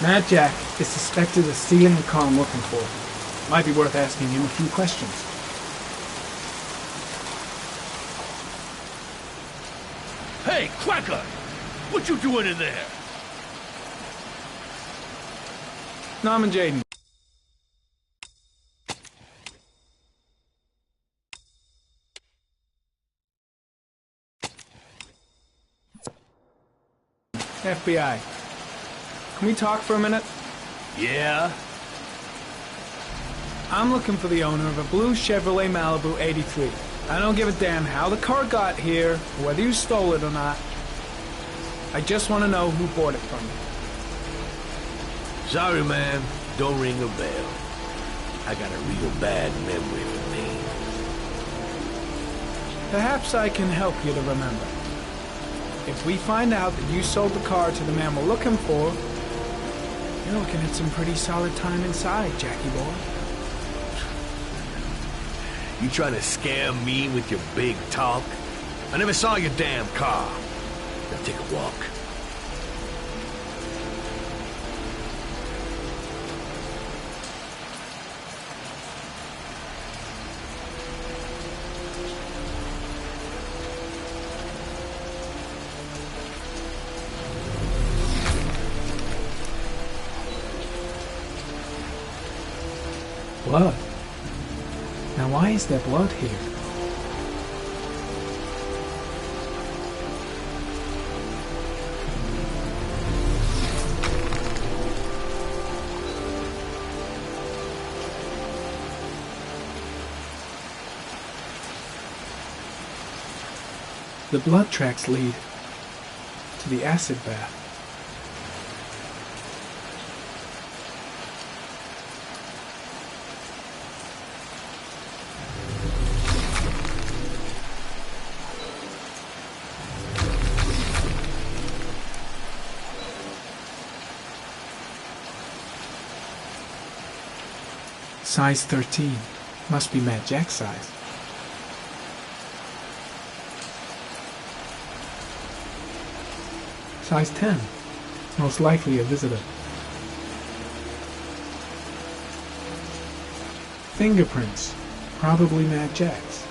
Mad Jack is suspected of stealing the car I'm looking for. Might be worth asking him a few questions. Hey, Cracker! What you doing in there? Norman Jaden. FBI. Can we talk for a minute? Yeah? I'm looking for the owner of a blue Chevrolet Malibu 83. I don't give a damn how the car got here, or whether you stole it or not. I just want to know who bought it from you. Sorry, man. Don't ring a bell. I got a real bad memory for names. Perhaps I can help you to remember. If we find out that you sold the car to the man we're looking for, you're looking at some pretty solid time inside, Jackie boy. You trying to scam me with your big talk? I never saw your damn car. Now take a walk. Blood. Now why is there blood here? The blood tracks lead to the acid bath. Size 13. Must be Mad Jack's size. Size 10. Most likely a visitor. Fingerprints. Probably Mad Jack's.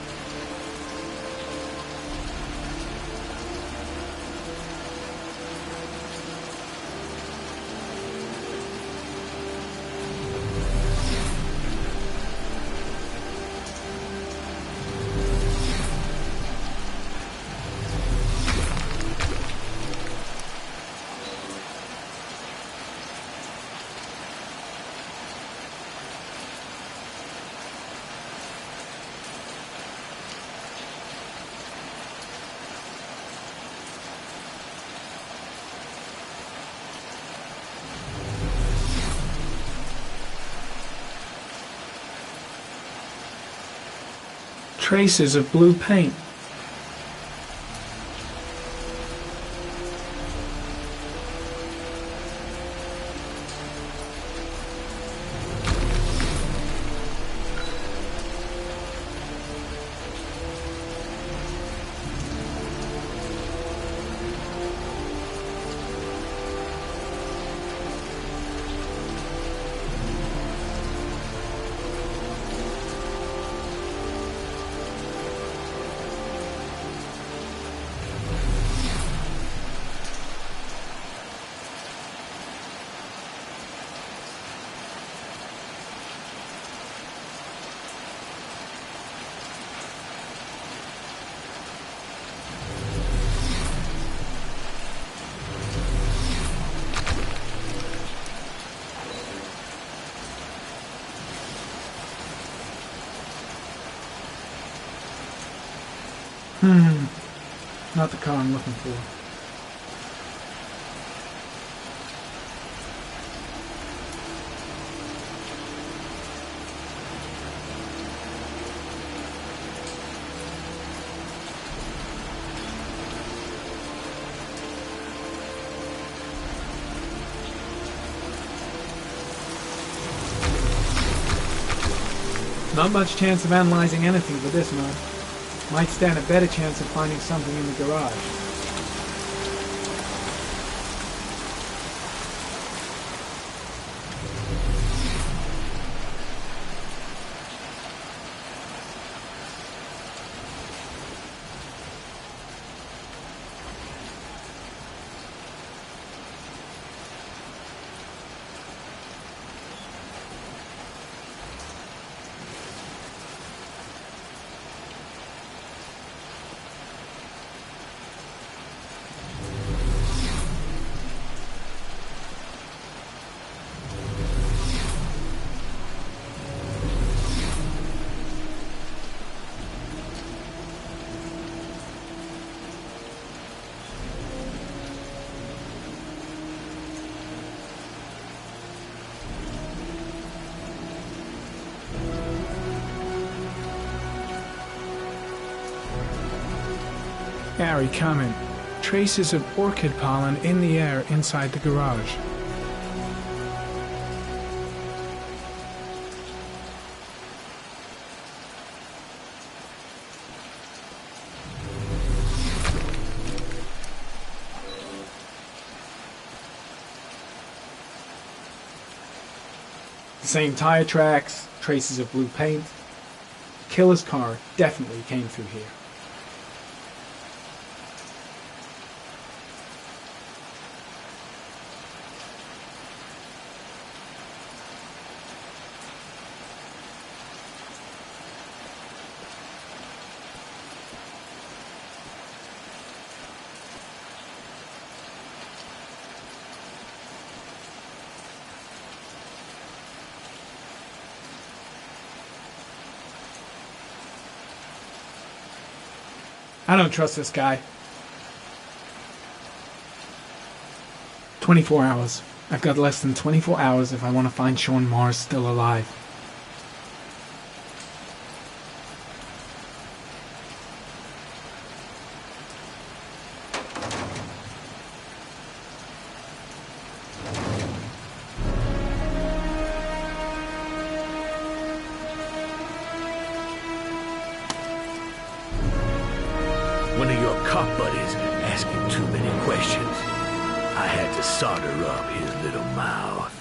Traces of blue paint. Not the car I'm looking for. Not much chance of analyzing anything for this, man. Might stand a better chance of finding something in the garage. Harry, come in. Traces of orchid pollen in the air inside the garage. The same tire tracks, traces of blue paint. The killer's car definitely came through here. I don't trust this guy. 24 hours. I've got less than 24 hours if I want to find Sean Mars still alive. One of your cop buddies asking too many questions. I had to solder up his little mouth.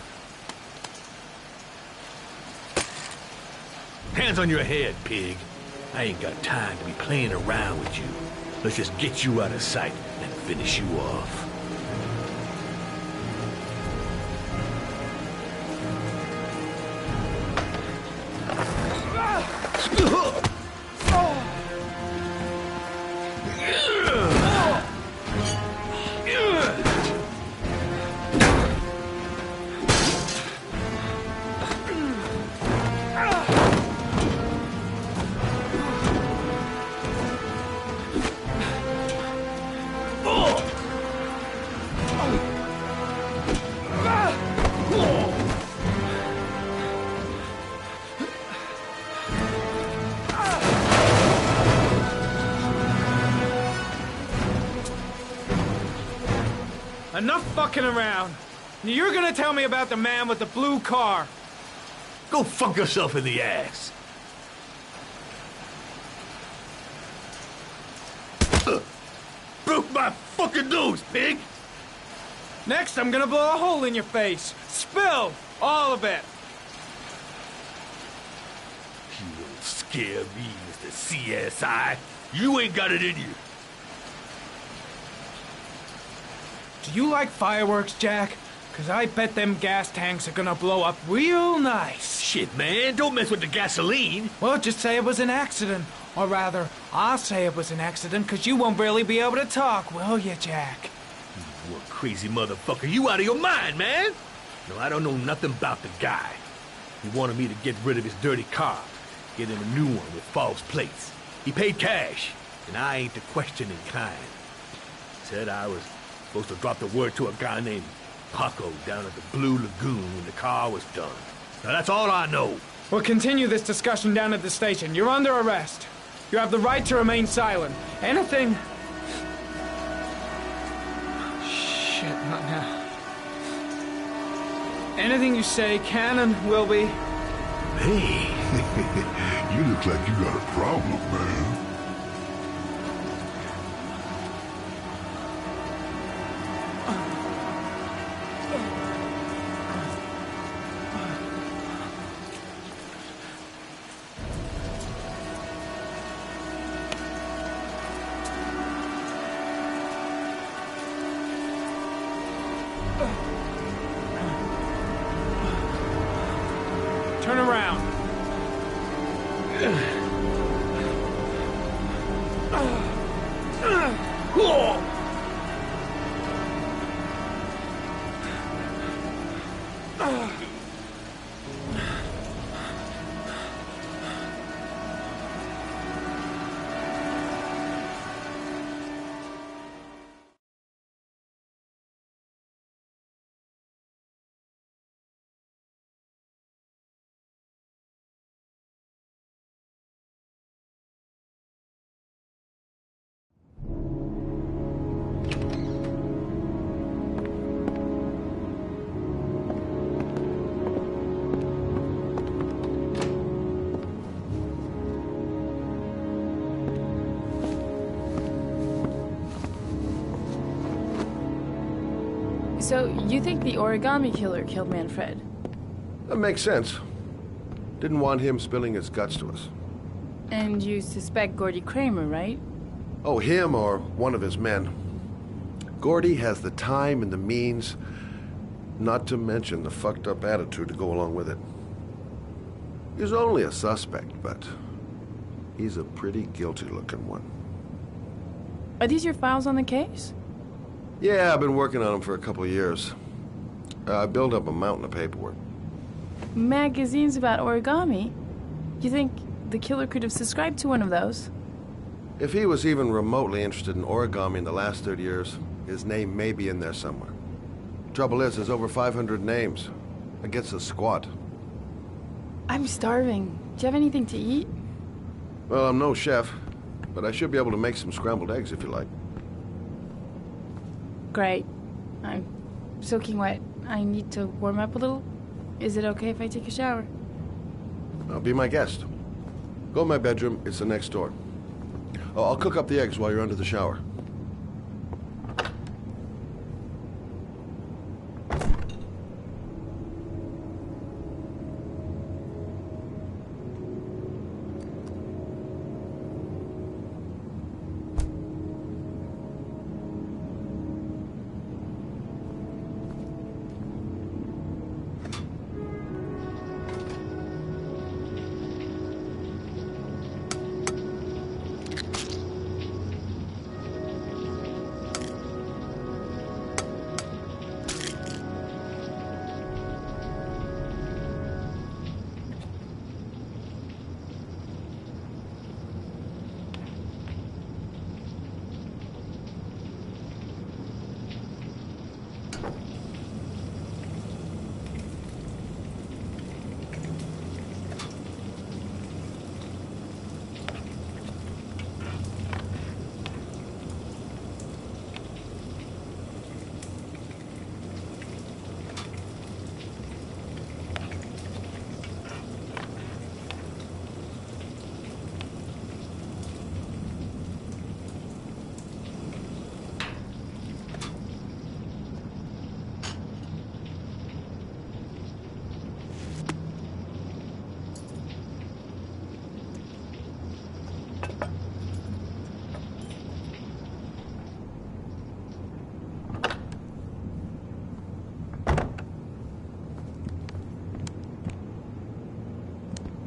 Hands on your head, pig. I ain't got time to be playing around with you. Let's just get you out of sight and finish you off. Enough fucking around. You're gonna tell me about the man with the blue car. Go fuck yourself in the ass. Broke my fucking nose, pig! Next, I'm gonna blow a hole in your face. Spill! All of it. You don't scare me, Mr. CSI. You ain't got it in you. Do you like fireworks, Jack? 'Cause I bet them gas tanks are gonna blow up real nice. Shit, man, don't mess with the gasoline. Well, just say it was an accident. Or rather, I'll say it was an accident 'cause you won't really be able to talk, will you, Jack? You crazy motherfucker. You out of your mind, man. No, I don't know nothing about the guy. He wanted me to get rid of his dirty car, get him a new one with false plates. He paid cash, and I ain't the questioning kind. Said I was supposed to drop the word to a guy named Paco down at the Blue Lagoon when the car was done. Now that's all I know. We'll continue this discussion down at the station. You're under arrest. You have the right to remain silent. Anything... Shit, not now. Anything you say can and will be... Hey. You look like you got a problem, man. Turn around. So, you think the origami killer killed Manfred? That makes sense. Didn't want him spilling his guts to us. And you suspect Gordy Kramer, right? Oh, him or one of his men. Gordy has the time and the means, not to mention the fucked up attitude to go along with it. He's only a suspect, but he's a pretty guilty looking one. Are these your files on the case? Yeah, I've been working on him for a couple of years. I built up a mountain of paperwork. Magazines about origami? You think the killer could have subscribed to one of those? If he was even remotely interested in origami in the last 30 years, his name may be in there somewhere. Trouble is, there's over 500 names. It gets us squat. I'm starving. Do you have anything to eat? Well, I'm no chef, but I should be able to make some scrambled eggs if you like. Great. I'm soaking wet. I need to warm up a little. Is it okay if I take a shower? Be my guest. Go in my bedroom. It's the next door. Oh, I'll cook up the eggs while you're under the shower.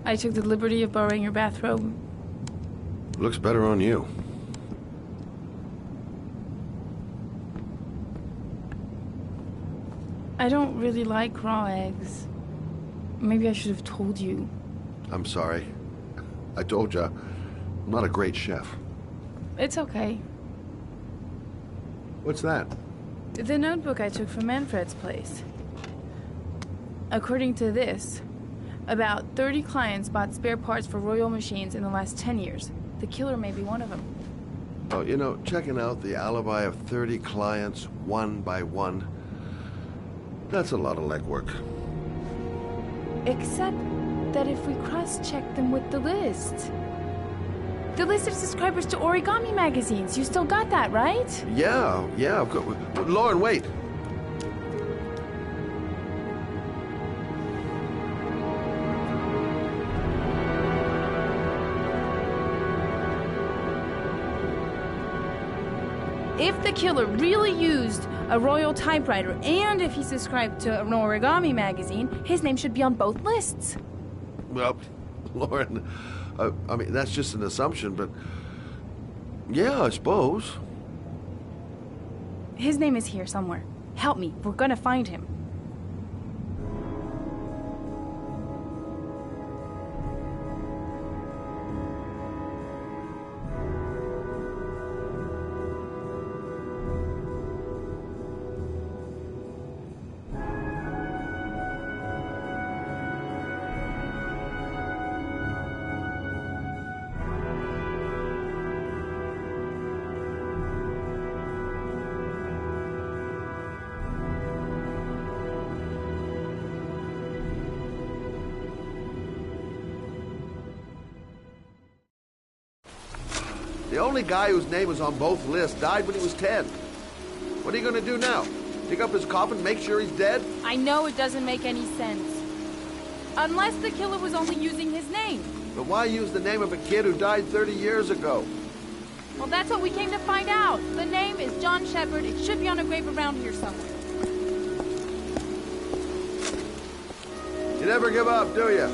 I took the liberty of borrowing your bathrobe. Looks better on you. I don't really like raw eggs. Maybe I should have told you. I'm sorry. I told you, I'm not a great chef. It's okay. What's that? The notebook I took from Manfred's place. According to this, about 30 clients bought spare parts for Royal machines in the last 10 years. The killer may be one of them. Oh, you know, checking out the alibi of 30 clients one by one, that's a lot of legwork. Except that if we cross-check them with the list. The list of subscribers to Origami magazines. You still got that, right? Yeah, of course. Lauren, wait. If the killer really used a Royal typewriter, and if he subscribed to an Origami magazine, his name should be on both lists. Well, Lauren, I mean, that's just an assumption, but yeah, I suppose. His name is here somewhere. Help me. We're gonna find him. The only guy whose name was on both lists died when he was 10. What are you going to do now? Dig up his coffin, make sure he's dead? I know it doesn't make any sense. Unless the killer was only using his name. But why use the name of a kid who died 30 years ago? Well, that's what we came to find out. The name is John Shepard. It should be on a grave around here somewhere. You never give up, do you?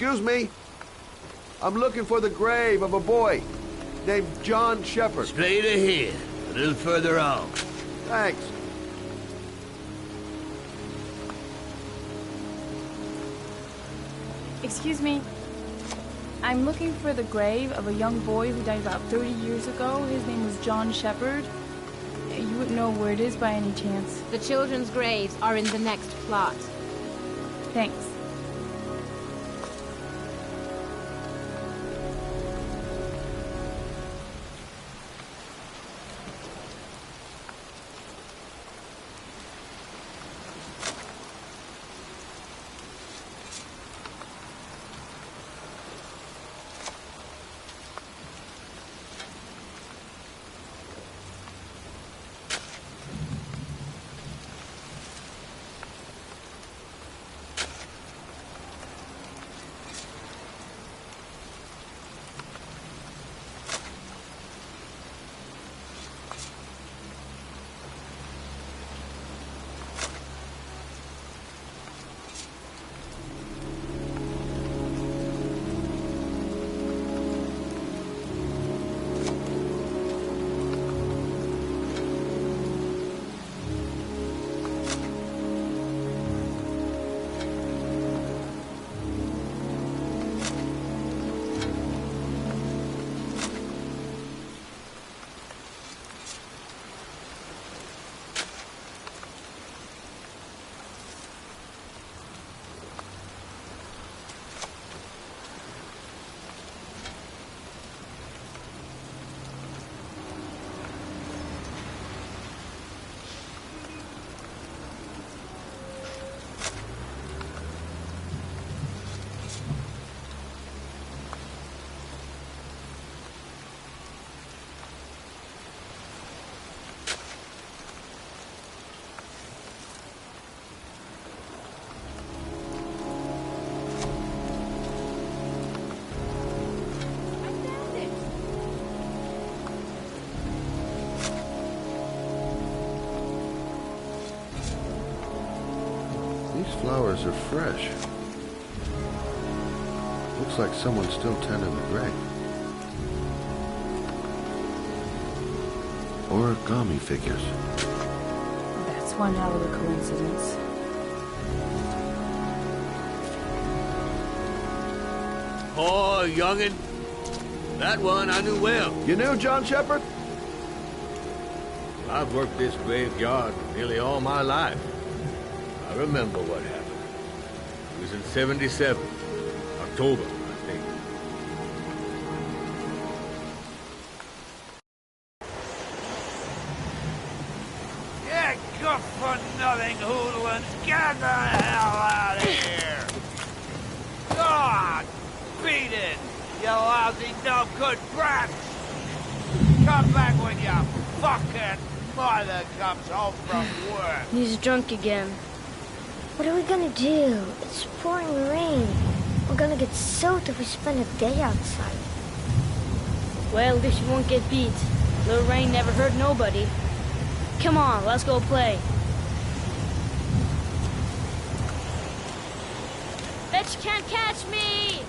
Excuse me. I'm looking for the grave of a boy named John Shepard. Straight ahead, a little further on. Thanks. Excuse me. I'm looking for the grave of a young boy who died about 30 years ago. His name was John Shepard. You wouldn't know where it is by any chance. The children's graves are in the next plot. Thanks. These flowers are fresh. Looks like someone's still tending the grave. Origami figures. That's one hell of a coincidence. Oh, youngin'. That one I knew well. You knew John Shepard? I've worked this graveyard nearly all my life. I remember what happened. It was in 77. October, I think. Yeah, good-for-nothing hoodlums, get the hell out of here! God, beat it, you lousy, no-good brats! Come back when your fucking mother comes home from work. He's drunk again. What are we gonna do? It's pouring rain. We're gonna get soaked if we spend a day outside. Well, at least you won't get beat. Little rain never hurt nobody. Come on, let's go play. Bet you can't catch me!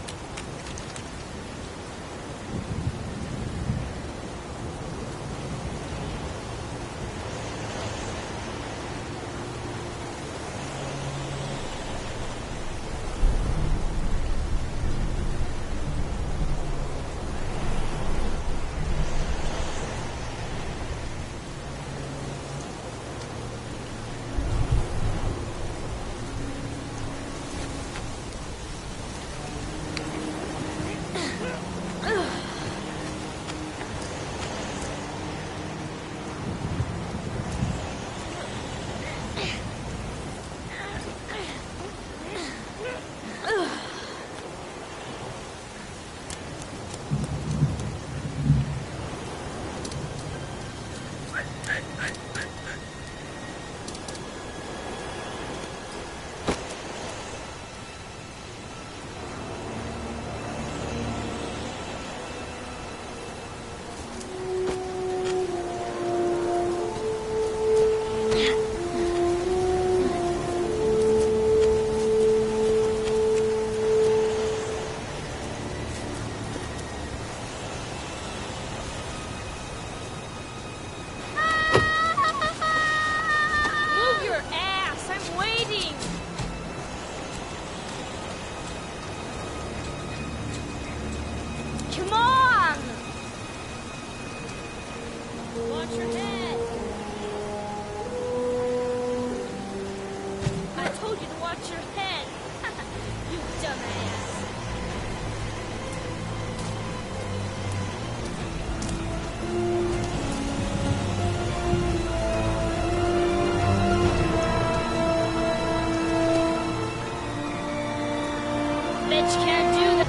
bitch can't do that.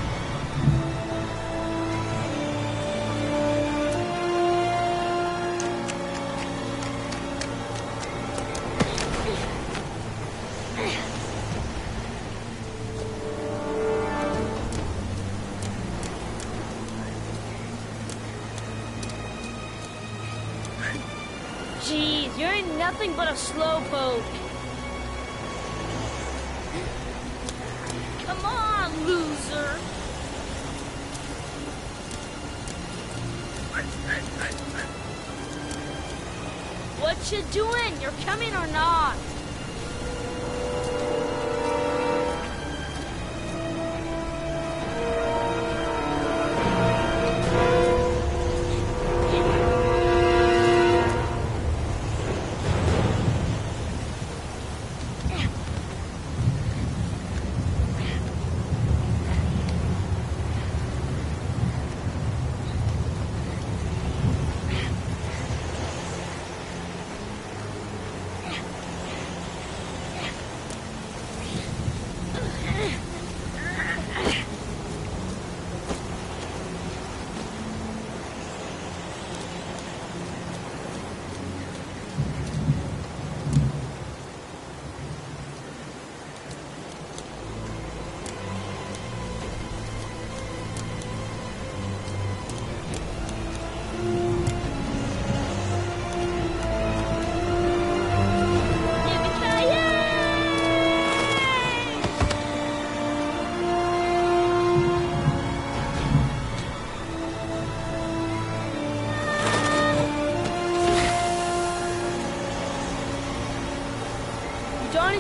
Jeez, you ain't nothing but a slowpoke. Come on, loser. What you doing? You're coming or not?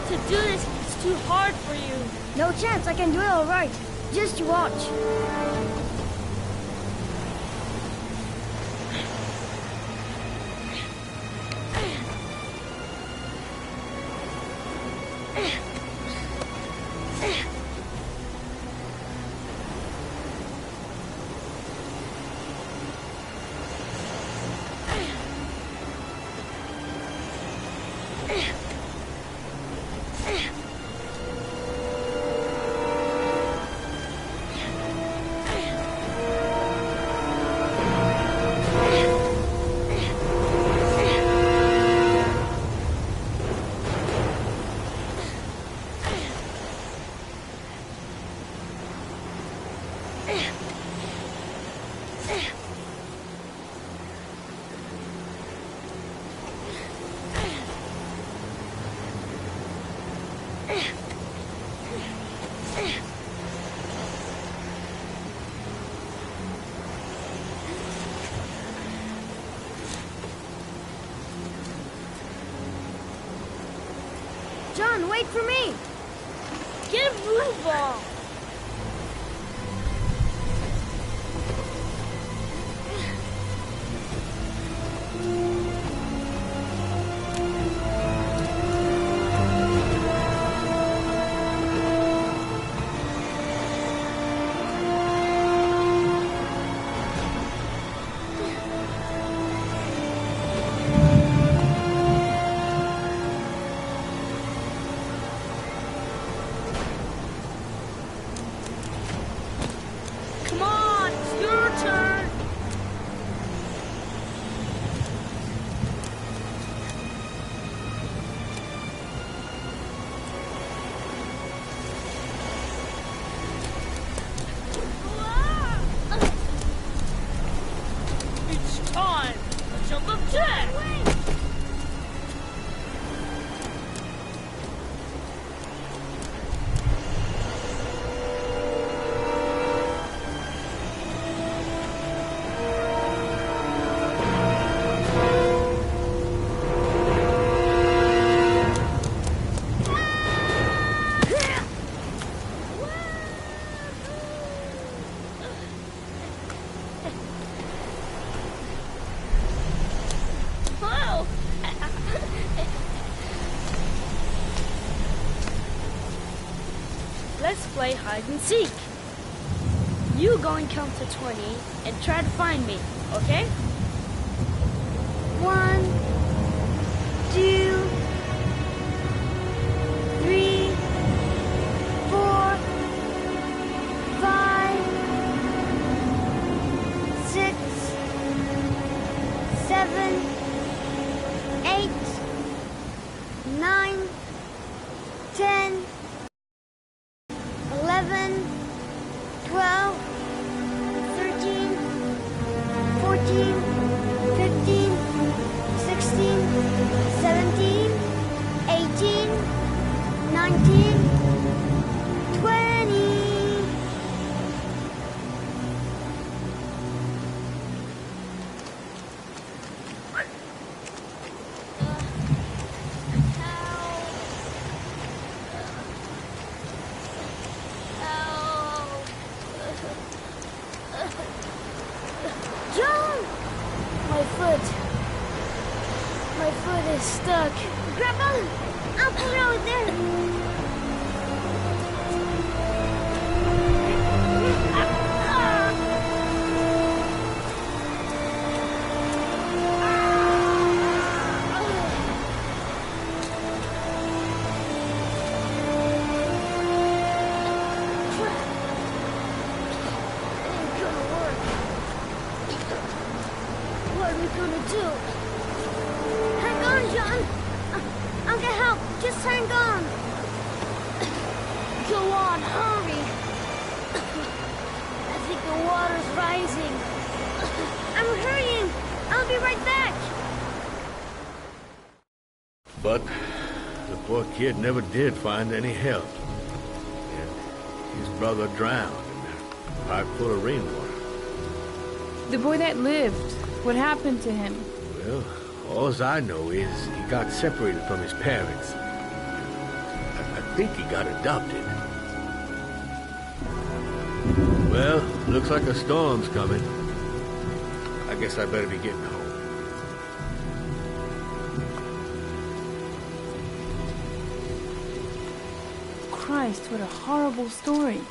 To do this, it's too hard for you. No chance, I can do it all right. Just you watch. John, wait for me! Get a move on! Let's play hide and seek. You go and count to 20 and try to find me, okay? 1, 2, 3, 4, 12, 13, 14, 15, 16, 17, 18, 19, 20. John! My foot is stuck. Grandpa, I'll put it over there. What are we gonna do? Hang on, John. I'll get help. Just hang on. Go on, hurry! I think the water's rising. I'm hurrying. I'll be right back. But the poor kid never did find any help. And his brother drowned in a pipe full of rainwater. The boy that lived, what happened to him? Well, all I know is he got separated from his parents. I think he got adopted. Well, looks like a storm's coming. I guess I better be getting home. Christ, what a horrible story.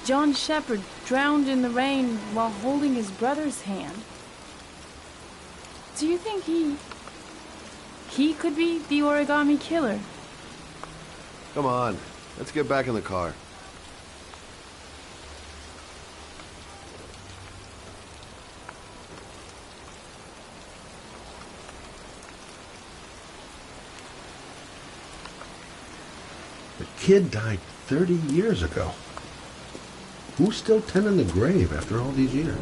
John Shepherd drowned in the rain while holding his brother's hand. Do you think he could be the origami killer? Come on, let's get back in the car. The kid died 30 years ago. Who's still tending the grave after all these years?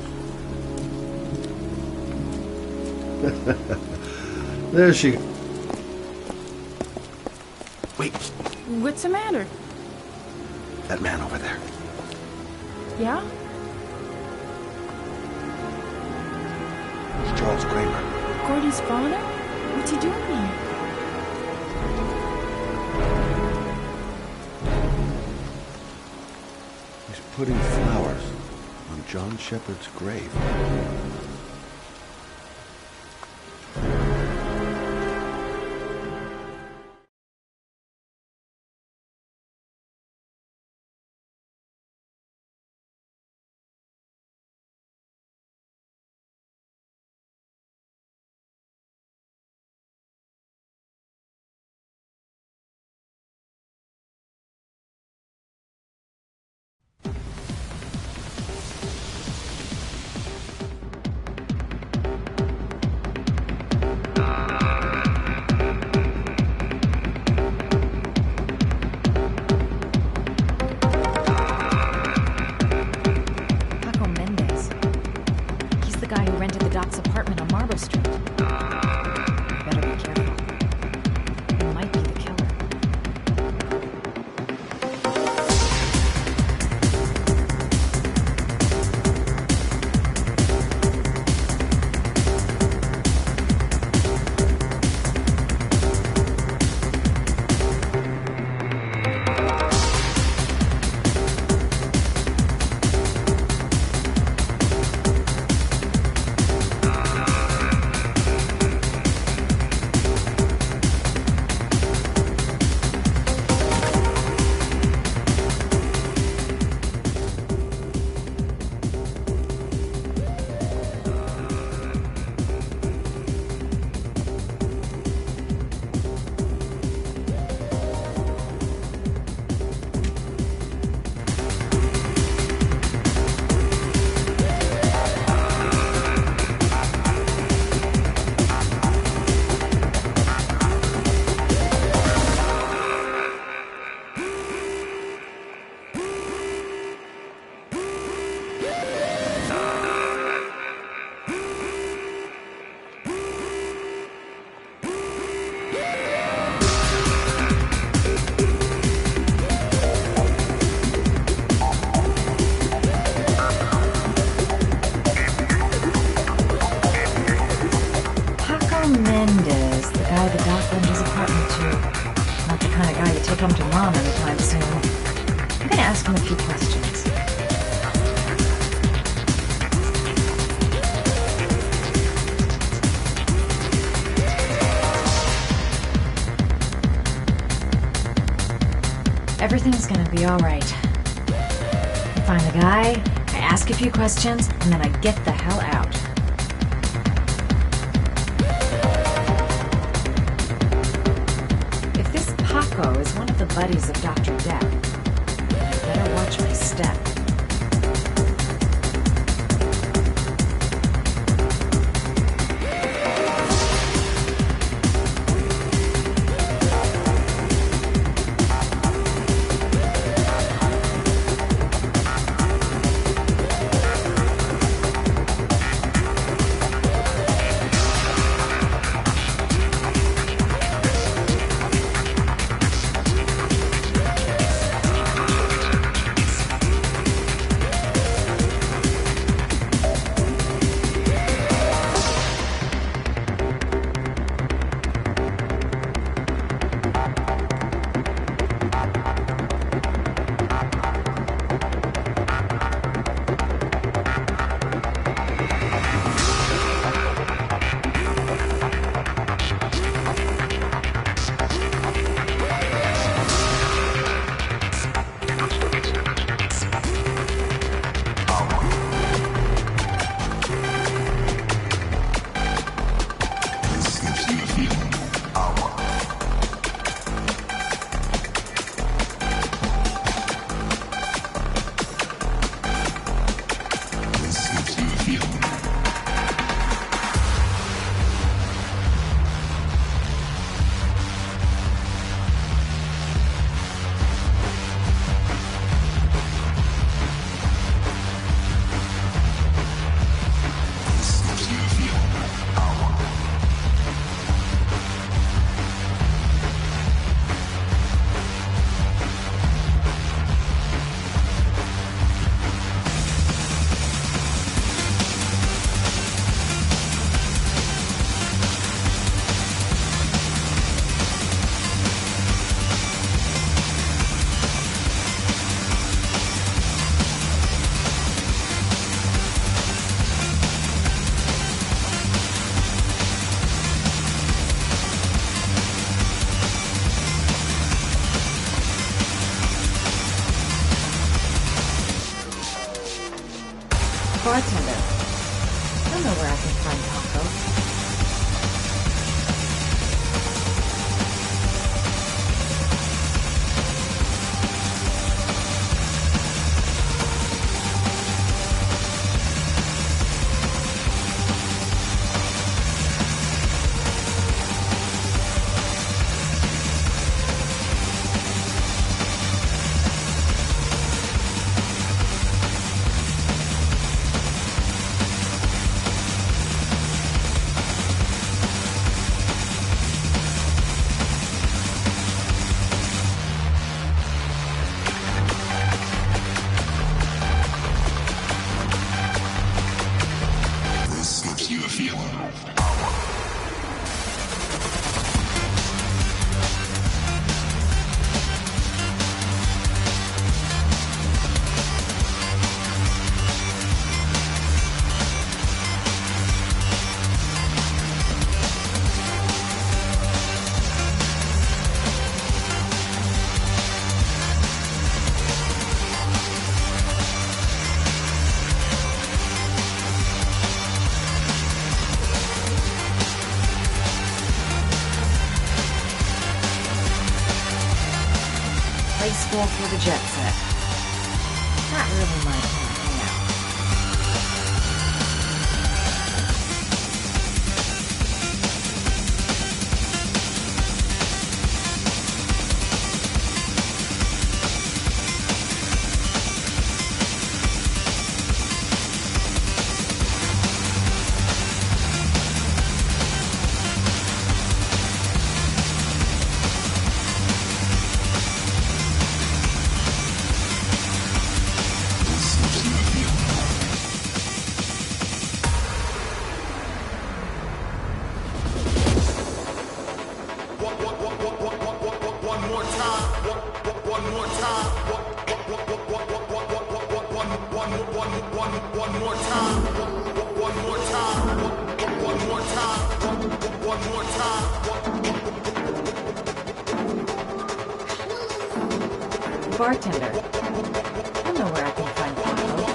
There she... Wait, What's the matter? that man over there. Yeah? It's Charles Kramer. Gordy's father? What's he doing here? He's putting flowers on John Shepherd's grave. Doc's apartment on Marble Street. Better be careful. It might be the killer. Everything's gonna be alright. I find the guy, I ask a few questions, and then I get the hell out. If this Paco is one of the buddies of Dr. Death, I better watch my step. Bartender. I know where I can find Paco. School for the jet set. Not really my kind of hangout. Bartender. I know where I can find Paco.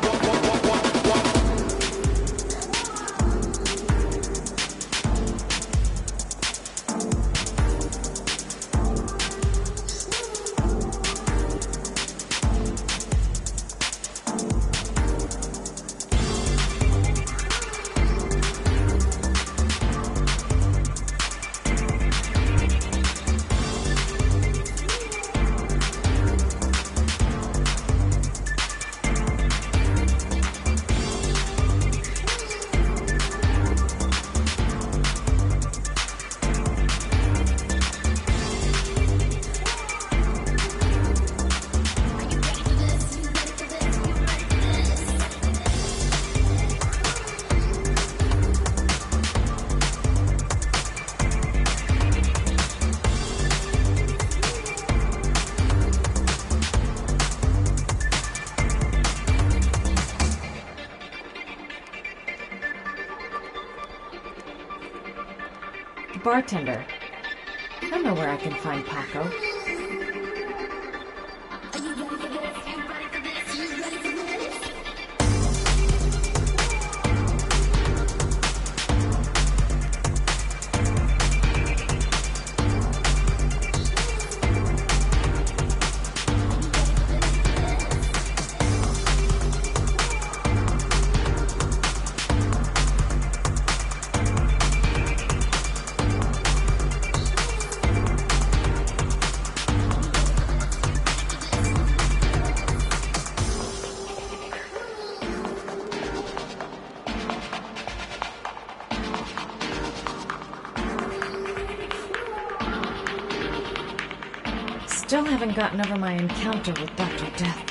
Bartender. I know where I can find Paco. Still haven't gotten over my encounter with Dr. Death.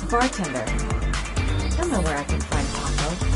Bartender. I know where I can find Paco.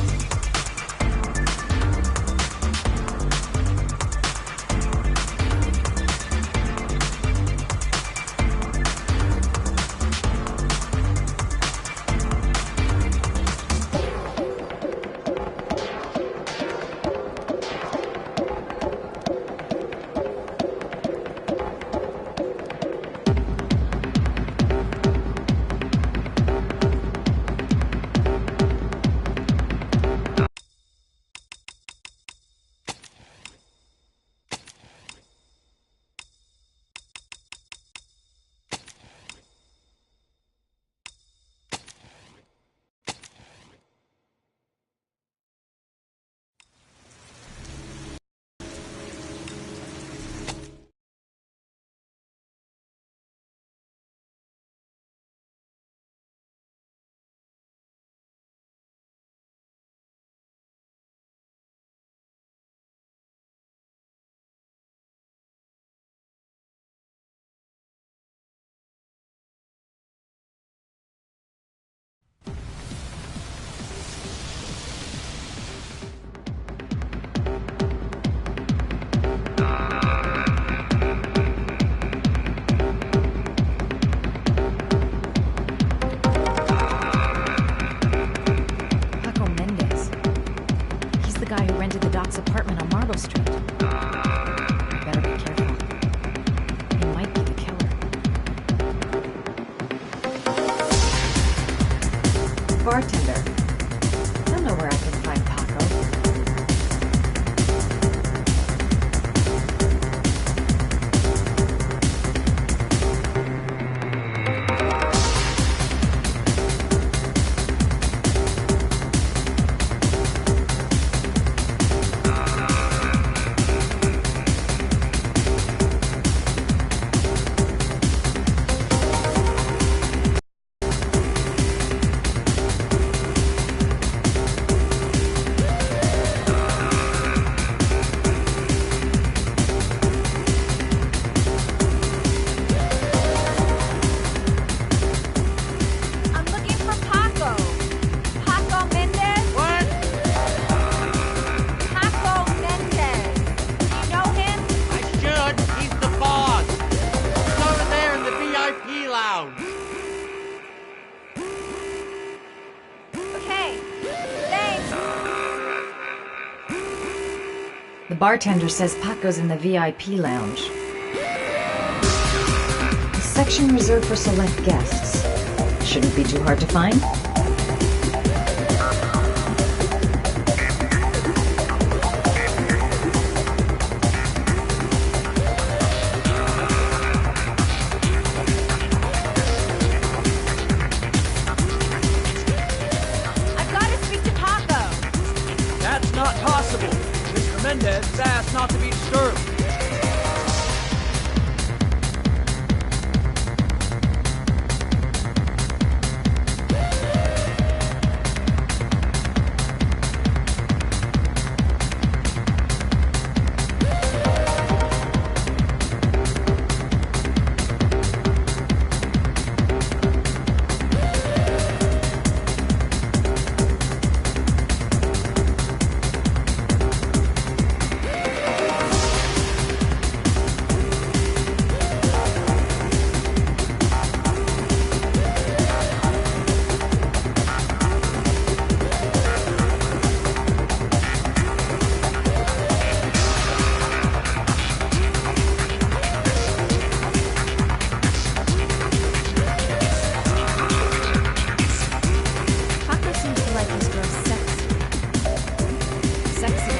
bartender says Paco's in the VIP lounge. A section reserved for select guests. Shouldn't be too hard to find. I've got to speak to Paco. That's not possible. Mr. Mendez has asked not to be disturbed. Paco seems to like his girls sexy. Sexy.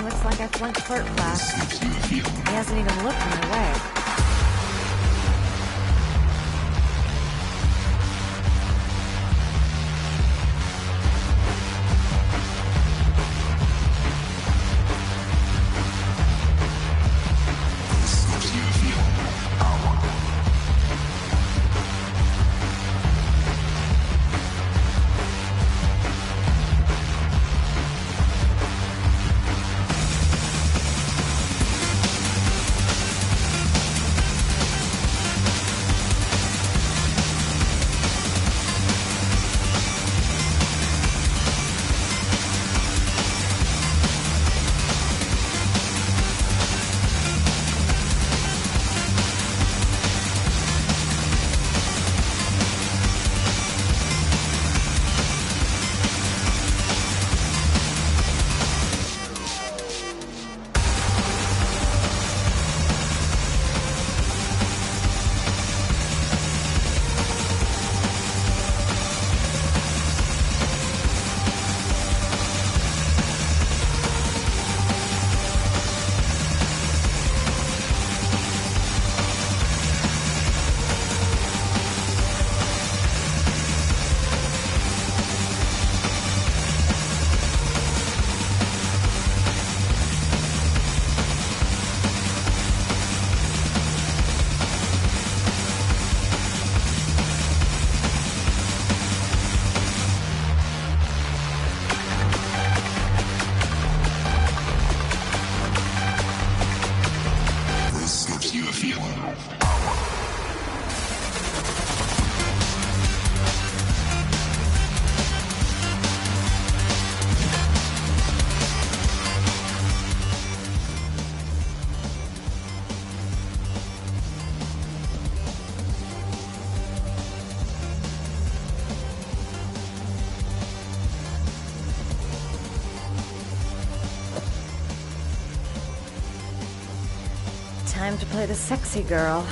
Looks like I flunked flirt class. He hasn't even looked my way. Time to play the sexy girl.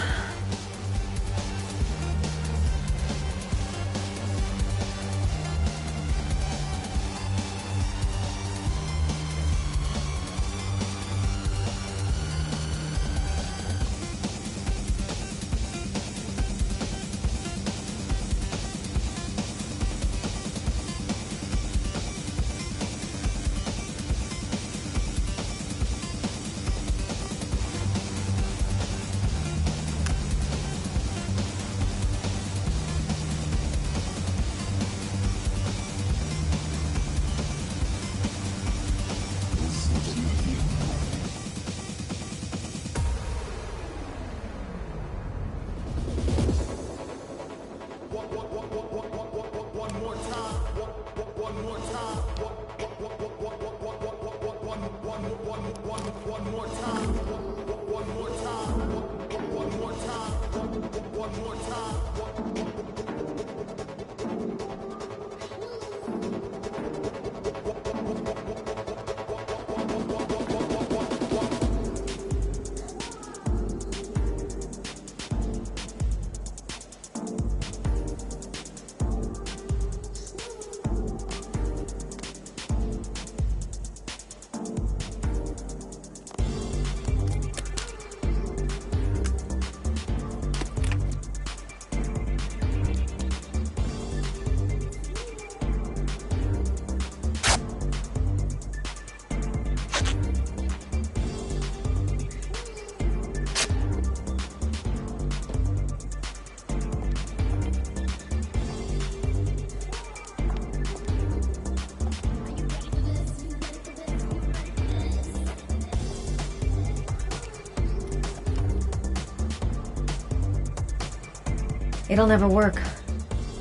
It'll never work.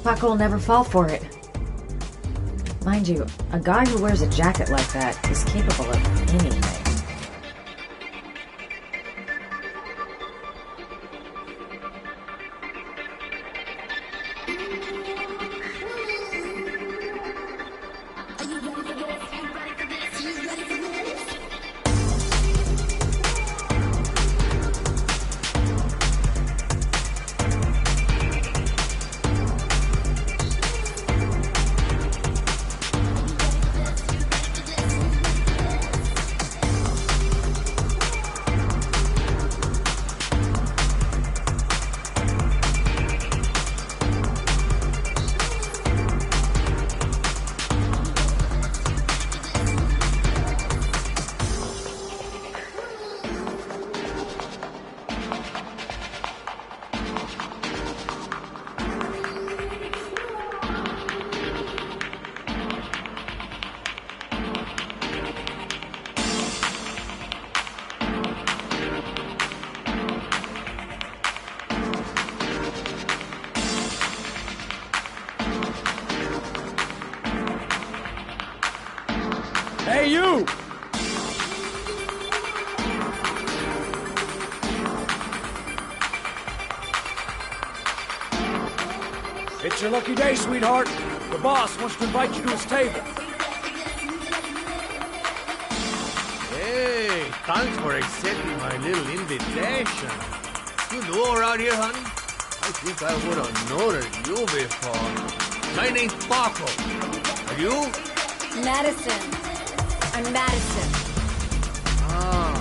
Paco will never fall for it. Mind you, a guy who wears a jacket like that is capable of anything. Hey, you! It's your lucky day, sweetheart. The boss wants to invite you to his table. Hey, thanks for accepting my little invitation. You new around here, honey? I think I would have noticed you before. My name's Paco. Are you? Madison. I'm Madison. Ah,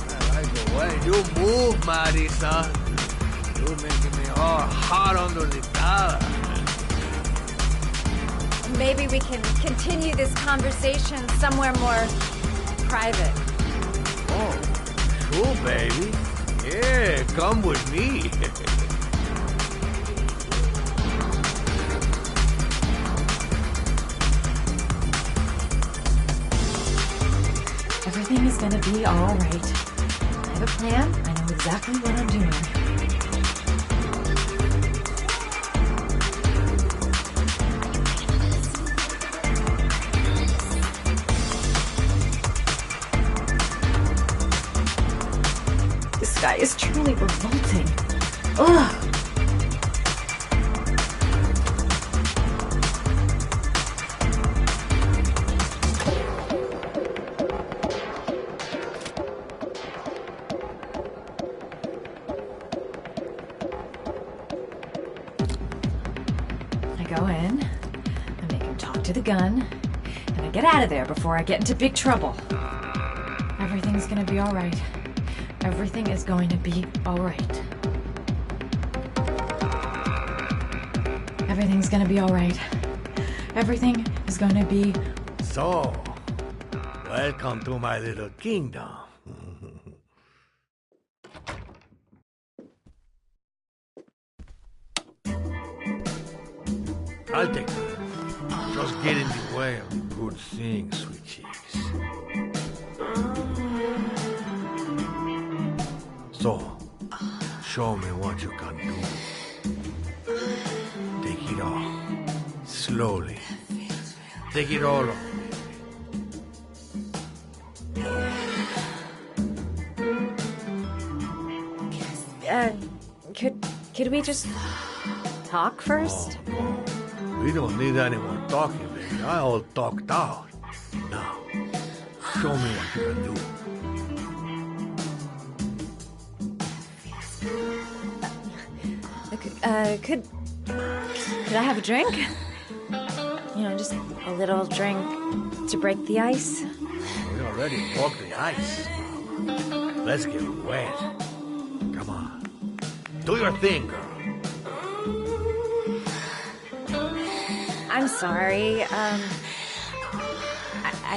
I like the way you move, Marisa. You're making me all hot under the collar. Maybe we can continue this conversation somewhere more private. Oh, sure, baby. Yeah, come with me. Everything is gonna be all right. I have a plan. I know exactly what I'm doing. This guy is truly revolting. Ugh! Go in, I make him talk to the gun, and I get out of there before I get into big trouble. Everything's gonna be all right. Everything is going to be all right. Everything's gonna be all right. Everything is gonna be... So, welcome to my little kingdom. I'll take that. Just get in the way of the good things, sweet cheeks. So, show me what you can do. Take it all. Slowly. Take it all off. Could we just talk first? Oh, we don't need any more talking, baby. I all talked out. Now, show me what you can do. Could I have a drink? You know, just a little drink to break the ice. We already broke the ice. Let's get wet. Come on. Do your thing, girl. I'm sorry. I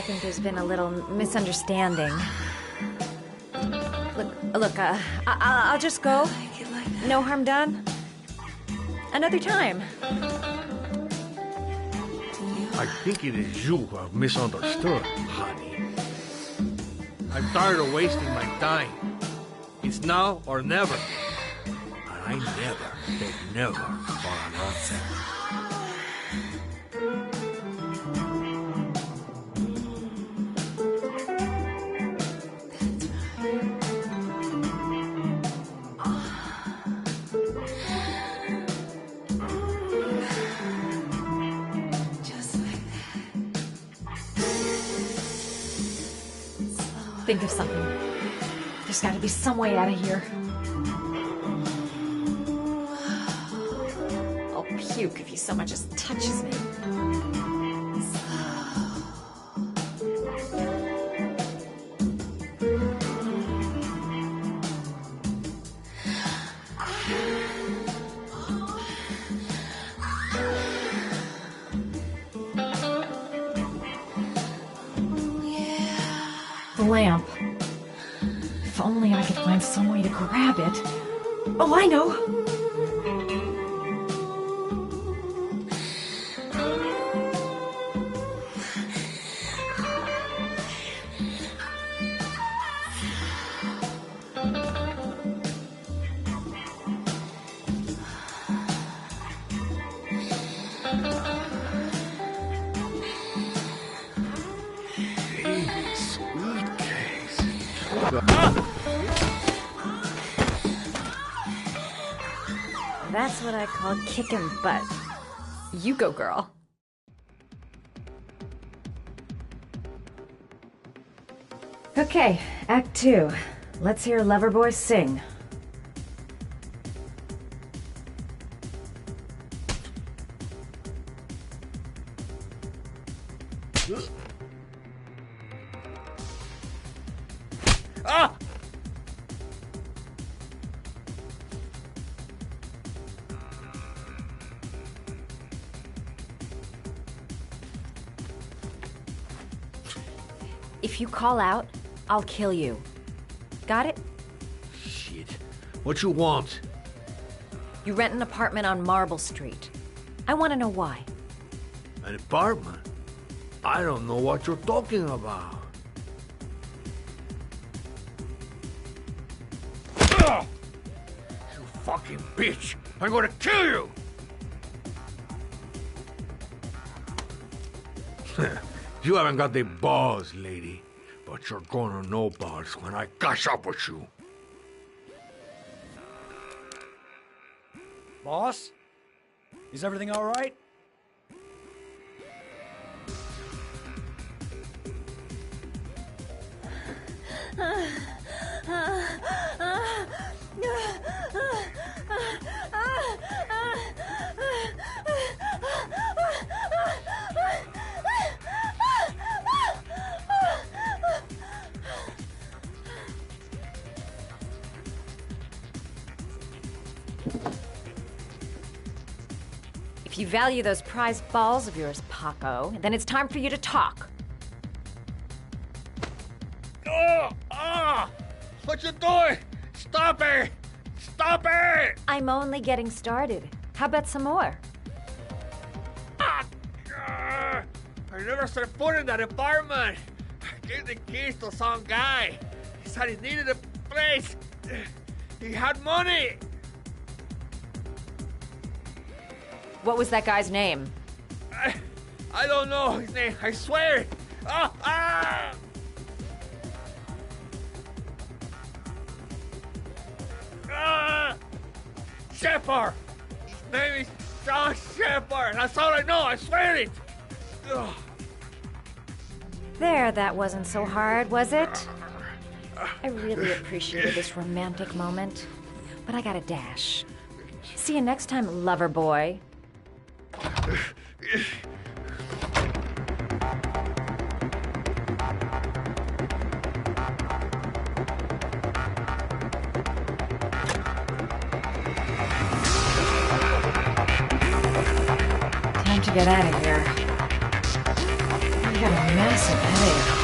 think there's been a little misunderstanding. Look, I'll just go. No harm done. Another time. I think it is you who have misunderstood, honey. I'm tired of wasting my time. It's now or never. And I never beg never for an answer. Think of something. There's got to be some way out of here. I'll puke if he so much as touches me. The lamp. If only I could find some way to grab it. Oh, I know! That's what I call kicking butt. You go, girl. Okay, Act 2. Let's hear Loverboy sing. Ah! If you call out, I'll kill you. Got it? Shit. What you want? You rent an apartment on Marble Street. I want to know why. An apartment? I don't know what you're talking about. Ugh! You fucking bitch! I'm gonna kill you! You haven't got the balls, lady. But you're gonna know balls when I catch up with you. Boss? Is everything all right? If you value those prized balls of yours, Paco, then it's time for you to talk. Oh! Ah! What you doing? Stop it! Stop it! I'm only getting started. How about some more? Ah! I never set foot in that apartment. I gave the keys to some guy. He said he needed a place. He had money. What was that guy's name? I I don't know his name. I swear it. Shepard. His name is John Shepard. That's all I know. I swear it. Ugh. There, that wasn't so hard, was it? I really appreciated this romantic moment, but I gotta dash. See you next time, lover boy. Time to get out of here. I got a massive headache.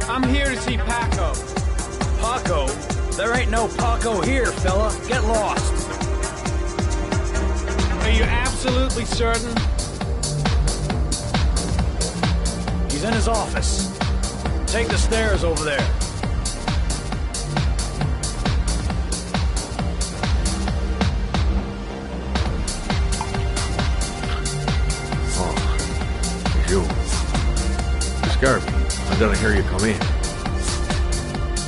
I'm here to see Paco. Paco? There ain't no Paco here, fella. Get lost. Are you absolutely certain? He's in his office. Take the stairs over there. Oh, it's you. You scared me. I didn't hear you come in.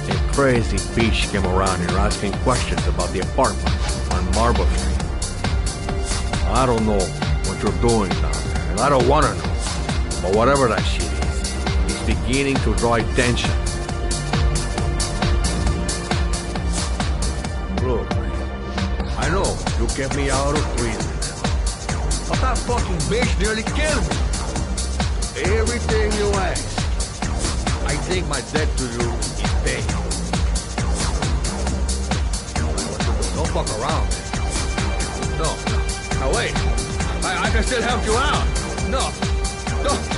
A crazy bitch came around here asking questions about the apartment on Marble Street. I don't know what you're doing down there, and I don't want to know. But whatever that shit is, it's beginning to draw attention. Look, I know you kept me out of prison, but that fucking bitch nearly killed me. Everything you ask, I think my debt to you is paid. Don't fuck around. No. Now wait. I can still help you out. No.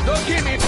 Don't keep me.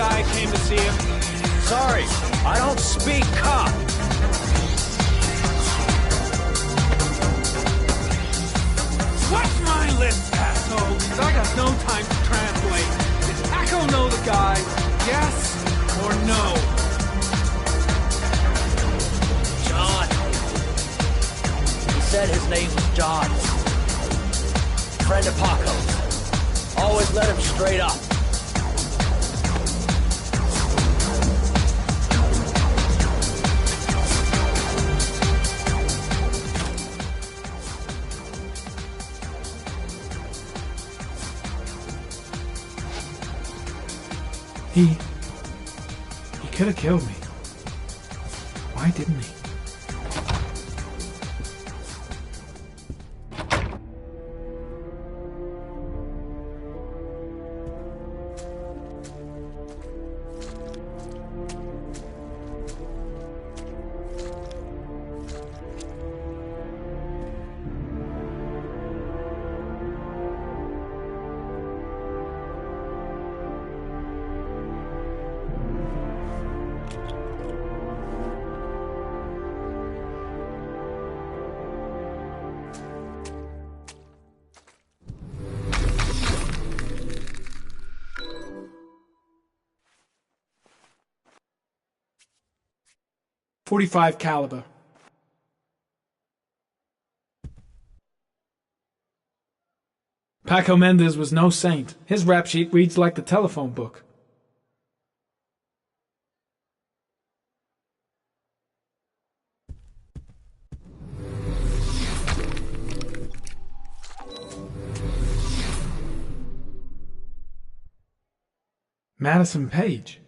guy came to see him. Sorry, I don't speak cop. Watch my lips, asshole, 'cause I got no time to translate. Did Paco know the guy? Yes or no? John. He said his name was John. Friend of Paco's. Always let him straight up. He could have killed me. Why didn't he? .45 caliber. Paco Mendez was no saint. His rap sheet reads like the telephone book. Madison Page.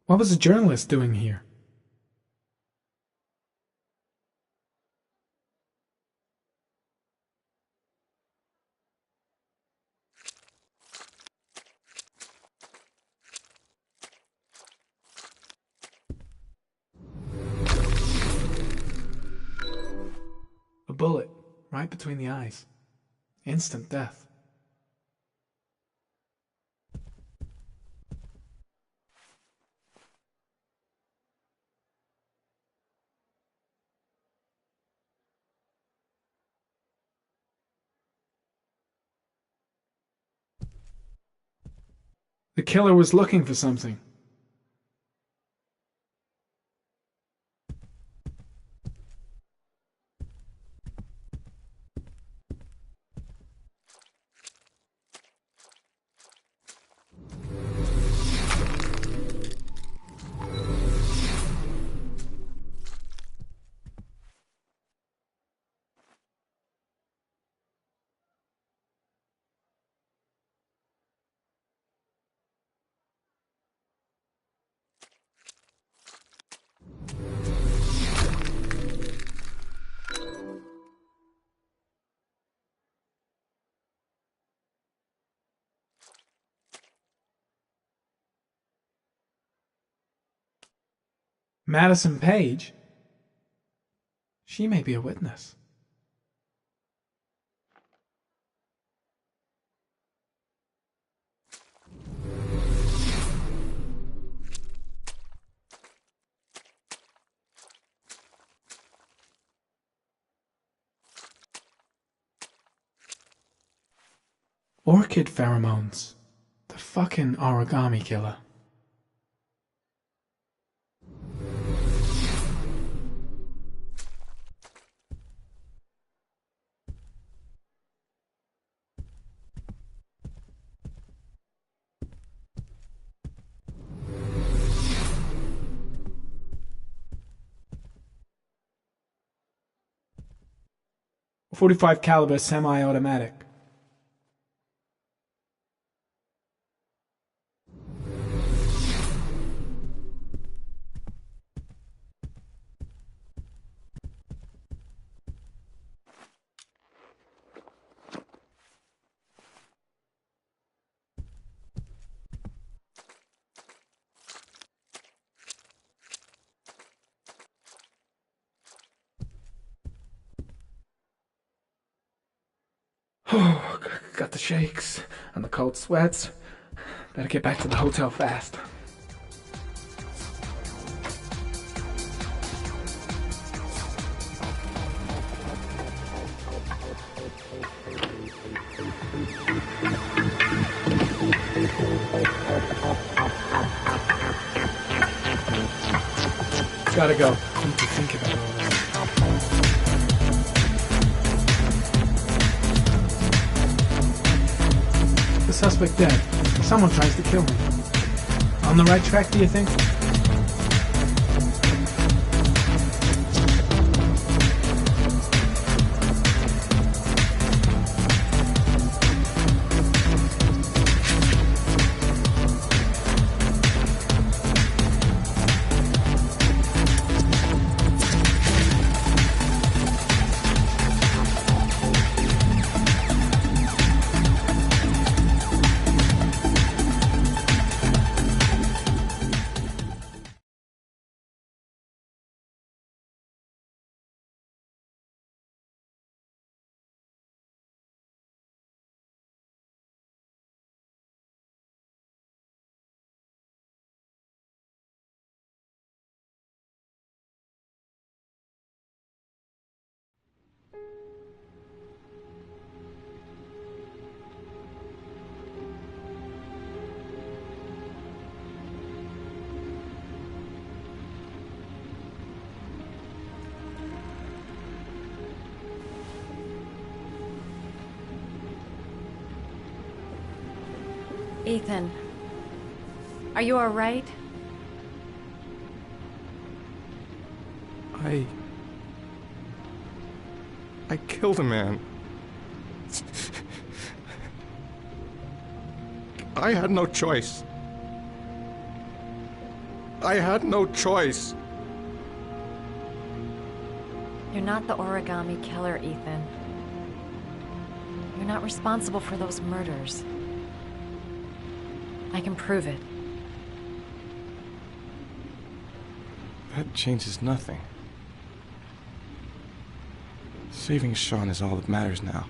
What was a journalist doing here? A bullet, right between the eyes. Instant death. The killer was looking for something. Madison Page? She may be a witness. Orchid pheromones. The fucking origami killer. .45 caliber semi-automatic. Oh, got the shakes and the cold sweats. Better get back to the hotel fast. Gotta go. I need to think about all this. The suspect dead. Someone tries to kill me. On the right track, do you think? Ethan, are you all right? I killed a man. I had no choice. I had no choice. You're not the origami killer, Ethan. You're not responsible for those murders. I can prove it. That changes nothing. Saving Sean is all that matters now.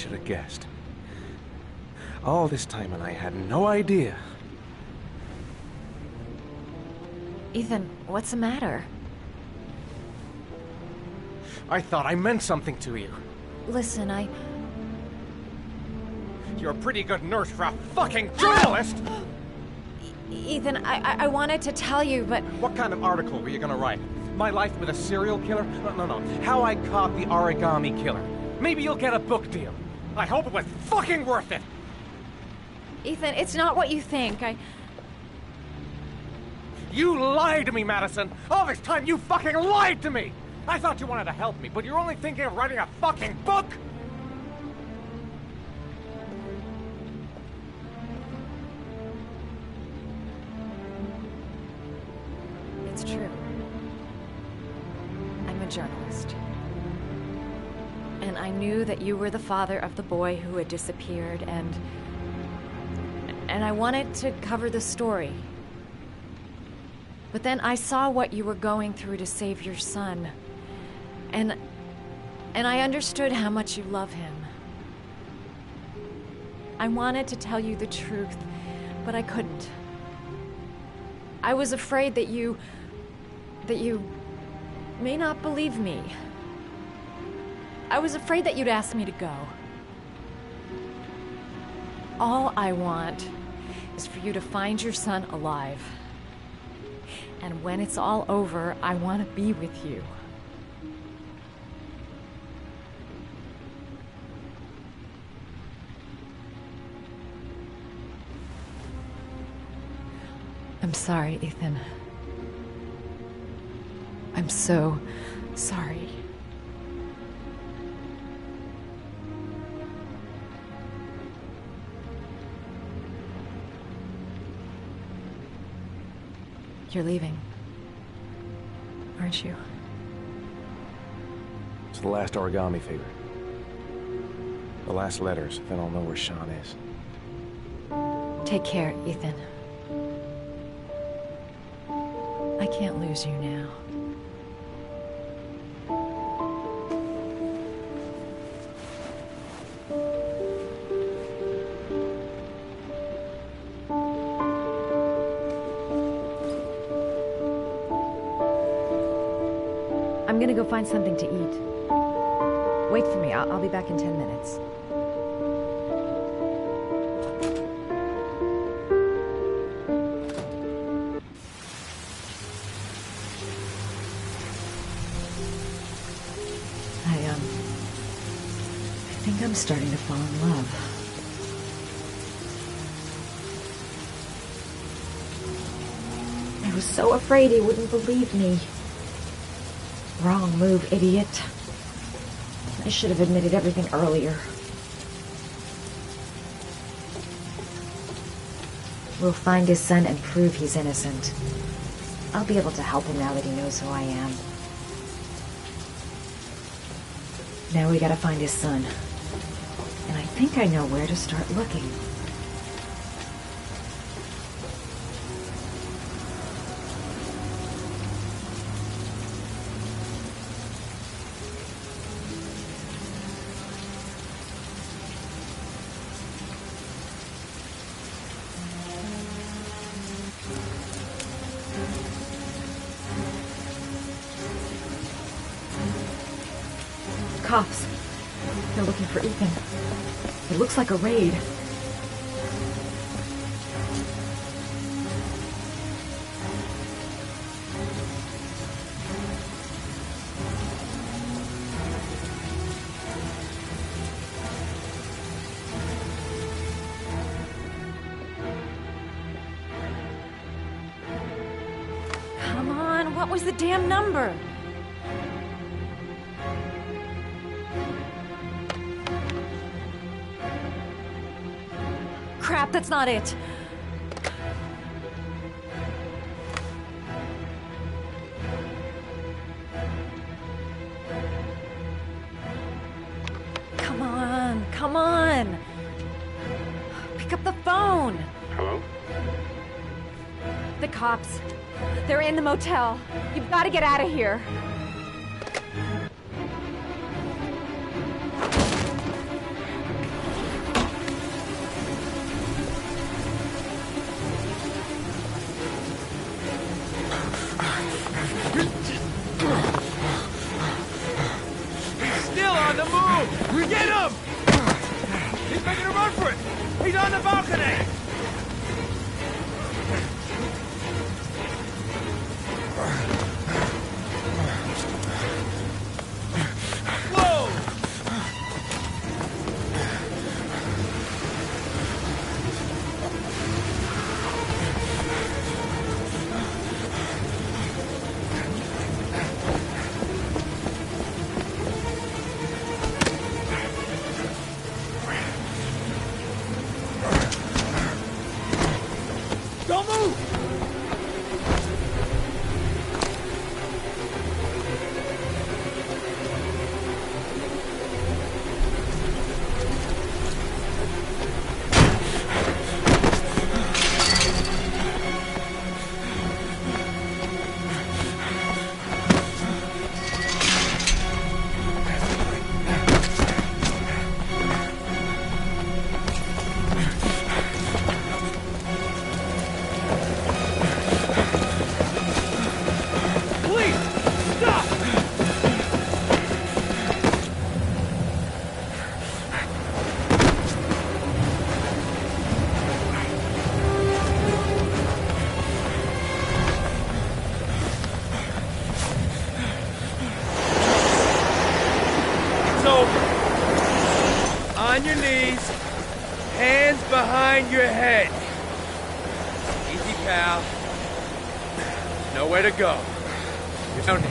should have guessed. All this time and I had no idea. Ethan, what's the matter? I thought I meant something to you. Listen, You're a pretty good nurse for a fucking journalist! Ethan, I wanted to tell you, but... What kind of article were you gonna write? My life with a serial killer? No. How I caught the origami killer. Maybe you'll get a book deal. I hope it was fucking worth it! Ethan, it's not what you think. You lied to me, Madison! All this time you fucking lied to me! I thought you wanted to help me, but you're only thinking of writing a fucking book! It's true. I'm a journalist. And I knew that you were the father of the boy who had disappeared, and I wanted to cover the story. But then I saw what you were going through to save your son. And I understood how much you love him. I wanted to tell you the truth, but I couldn't. I was afraid that you may not believe me. I was afraid that you'd ask me to go. All I want is for you to find your son alive. And when it's all over, I want to be with you. I'm sorry, Ethan. I'm so sorry. You're leaving, aren't you? It's the last origami favor. The last letters, then I'll know where Sean is. Take care, Ethan. I can't lose you now. I'm gonna go find something to eat. Wait for me. I'll be back in 10 minutes. I think I'm starting to fall in love. I was so afraid he wouldn't believe me. Wrong move, idiot. I should have admitted everything earlier. We'll find his son and prove he's innocent. I'll be able to help him now that he knows who I am. Now we gotta find his son. And I think I know where to start looking. Cops. They're looking for Ethan. It looks like a raid. Come on, what was the damn number? Crap, that's not it. Come on, come on. Pick up the phone. Hello? The cops. They're in the motel. You've got to get out of here. Still on the move! Get him! He's making a run for it! He's on the balcony! Whoa! Don't move! On your knees, hands behind your head. Easy, pal. Nowhere to go. You don't.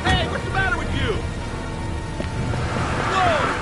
Hey, what's the matter with you? Whoa!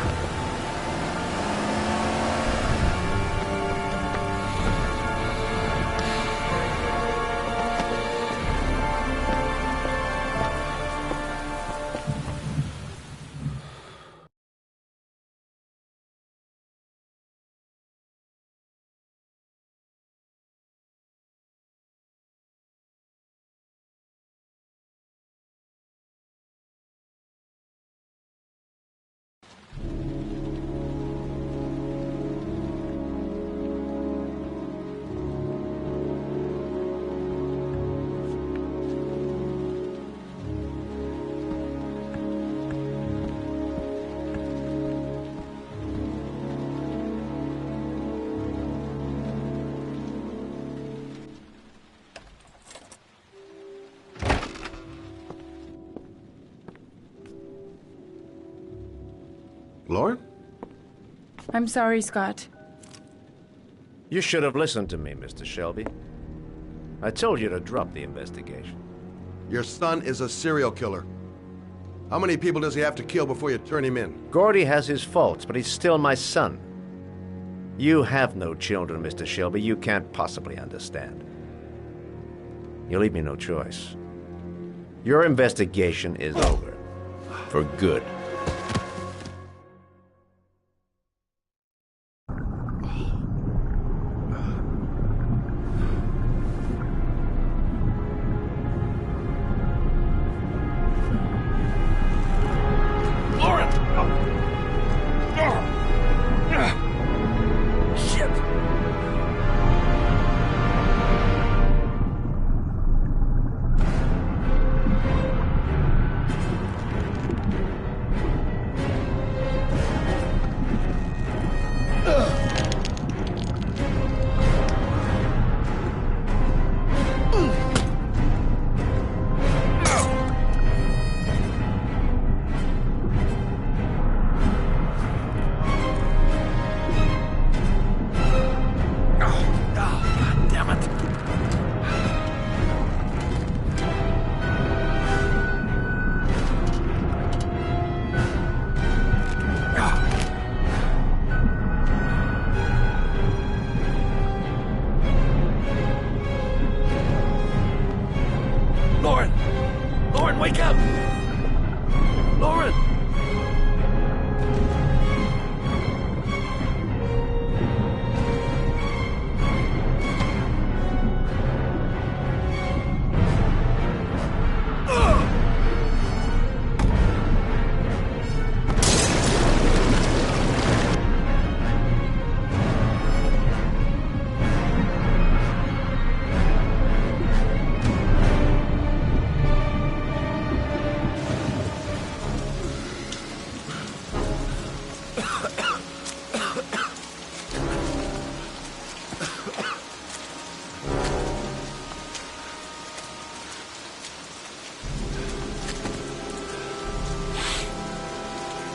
Lauren? I'm sorry, Scott. You should have listened to me, Mr. Shelby. I told you to drop the investigation. Your son is a serial killer. How many people does he have to kill before you turn him in? Gordy has his faults, but he's still my son. You have no children, Mr. Shelby. You can't possibly understand. You leave me no choice. Your investigation is over. For good.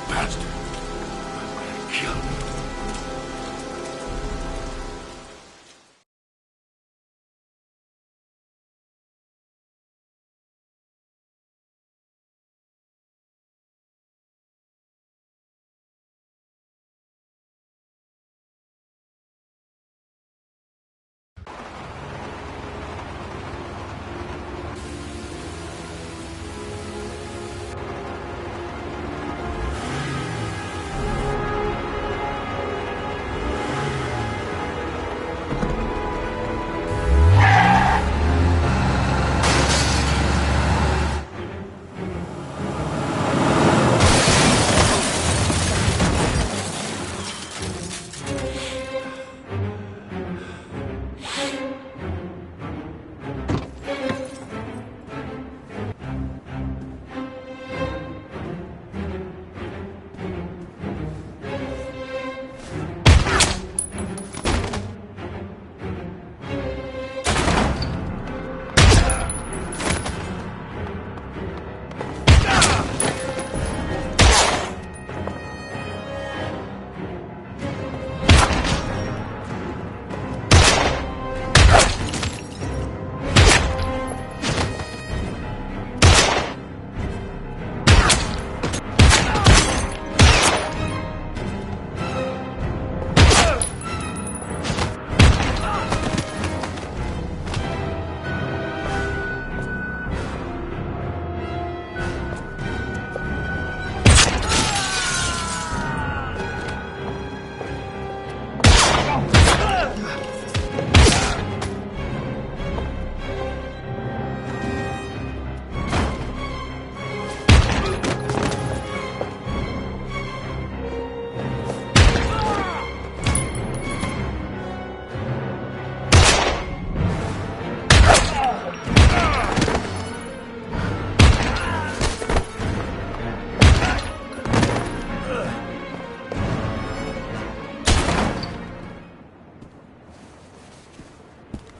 Bastard. I'm gonna kill you.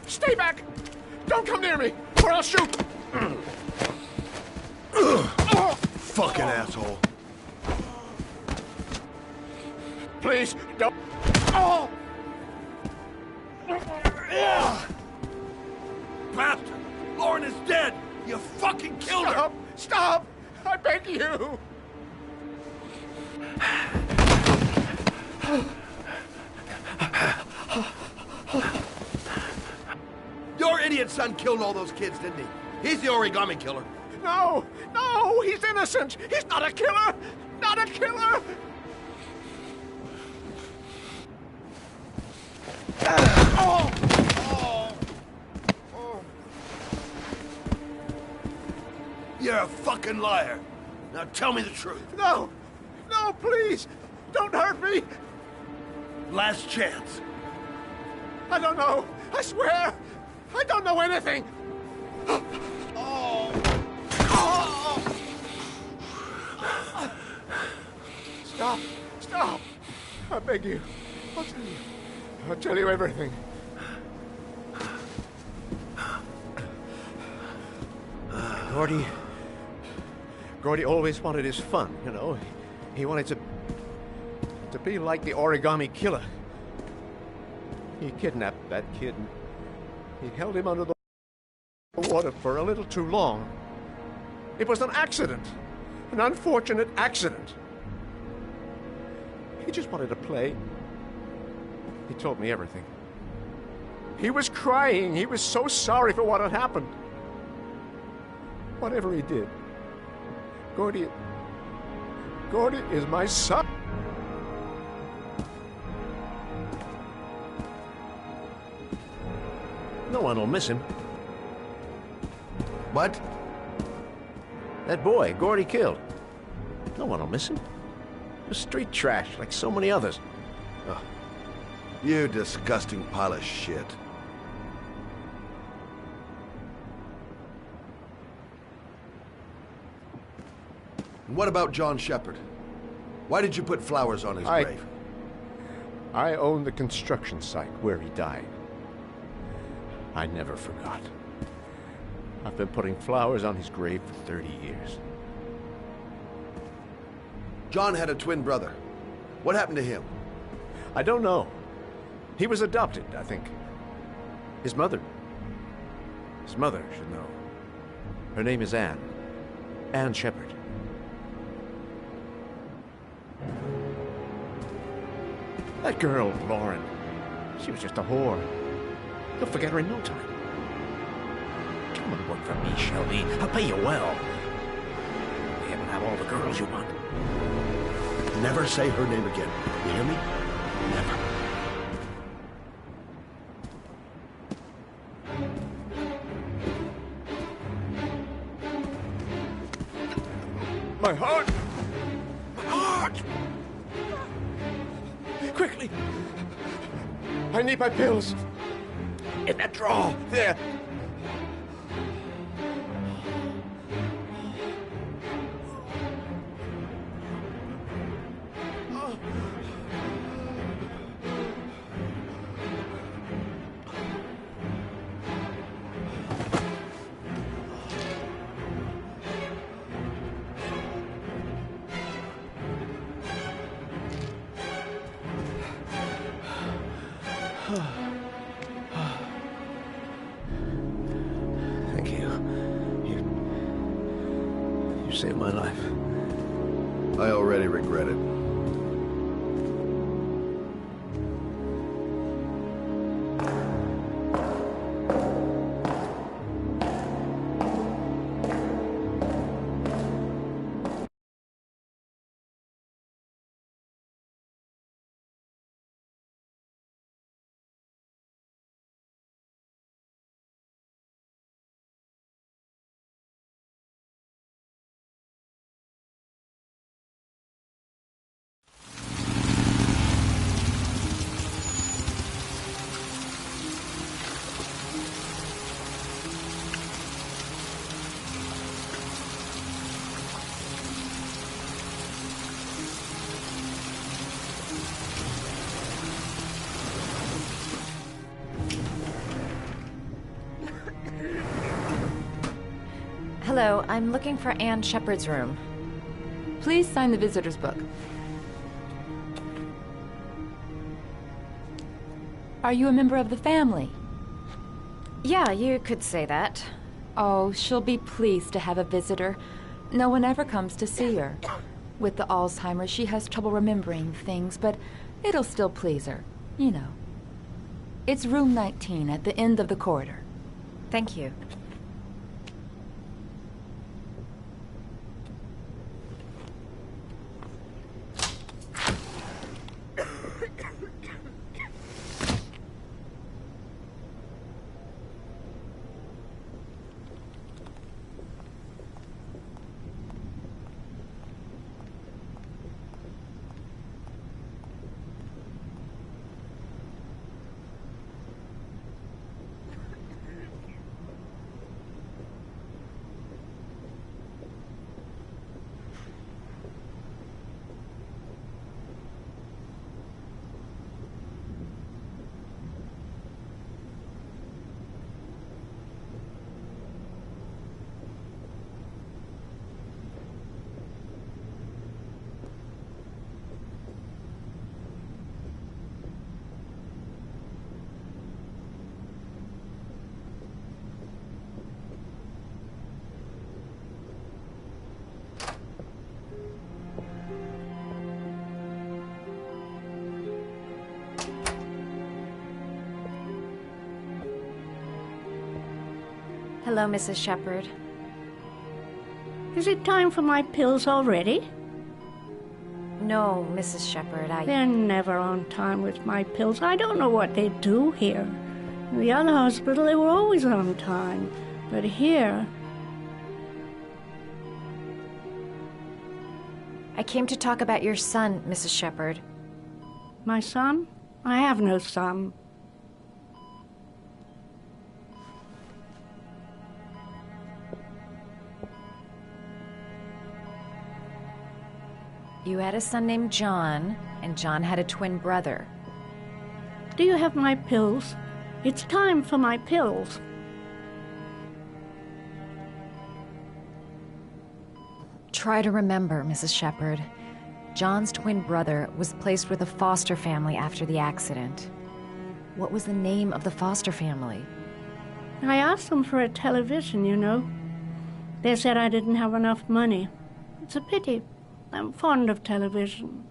Stay back! Don't come near me, or I'll shoot! Fucking asshole. Please, don't... Oh! Bastard! Lauren is dead! You fucking killed her! Stop! I beg you! Your idiot son killed all those kids, didn't he? He's the origami killer. No! No! He's innocent! He's not a killer! Not a killer! Oh! Oh! Oh! You're a fucking liar. Now tell me the truth. No! No, please! Don't hurt me! Last chance. I don't know. I swear. I don't know anything. Oh. Oh. Stop. Stop. I beg you. I'll tell you. I'll tell you everything. Gordy always wanted his fun, you know. He wanted to be like the origami killer. He kidnapped that kid and he held him under the water for a little too long. It was an accident. An unfortunate accident. He just wanted to play. He told me everything. He was crying. He was so sorry for what had happened. Whatever he did, Gordy is my son. No one will miss him. What? That boy, Gordy killed. No one will miss him. He was street trash like so many others. Oh, you disgusting pile of shit. And what about John Shepherd? Why did you put flowers on his grave? I own the construction site where he died. I never forgot. I've been putting flowers on his grave for 30 years. John had a twin brother. What happened to him? I don't know. He was adopted, I think. His mother should know. Her name is Anne. Anne Shepard. That girl, Lauren, she was just a whore. You'll forget her in no time. Come and work for me, Shelby. I'll pay you well. You haven't have all the girls you want. Never say her name again. You hear me? Never. My heart! My heart! Quickly! I need my pills. In that drawer, there. Thank you. You saved my life. I already regret it. Hello, I'm looking for Anne Shepard's room. Please sign the visitor's book. Are you a member of the family? Yeah, you could say that. Oh, she'll be pleased to have a visitor. No one ever comes to see her. With the Alzheimer's, she has trouble remembering things, but it'll still please her, you know. It's room 19 at the end of the corridor. Thank you. Hello, Mrs. Shepard. Is it time for my pills already? No, Mrs. Shepard, They're never on time with my pills. I don't know what they do here. In the other hospital, they were always on time. But here... I came to talk about your son, Mrs. Shepard. My son? I have no son. You had a son named John, and John had a twin brother. Do you have my pills? It's time for my pills. Try to remember, Mrs. Shepherd. John's twin brother was placed with a foster family after the accident. What was the name of the foster family? I asked them for a television, you know. They said I didn't have enough money. It's a pity. I'm fond of television.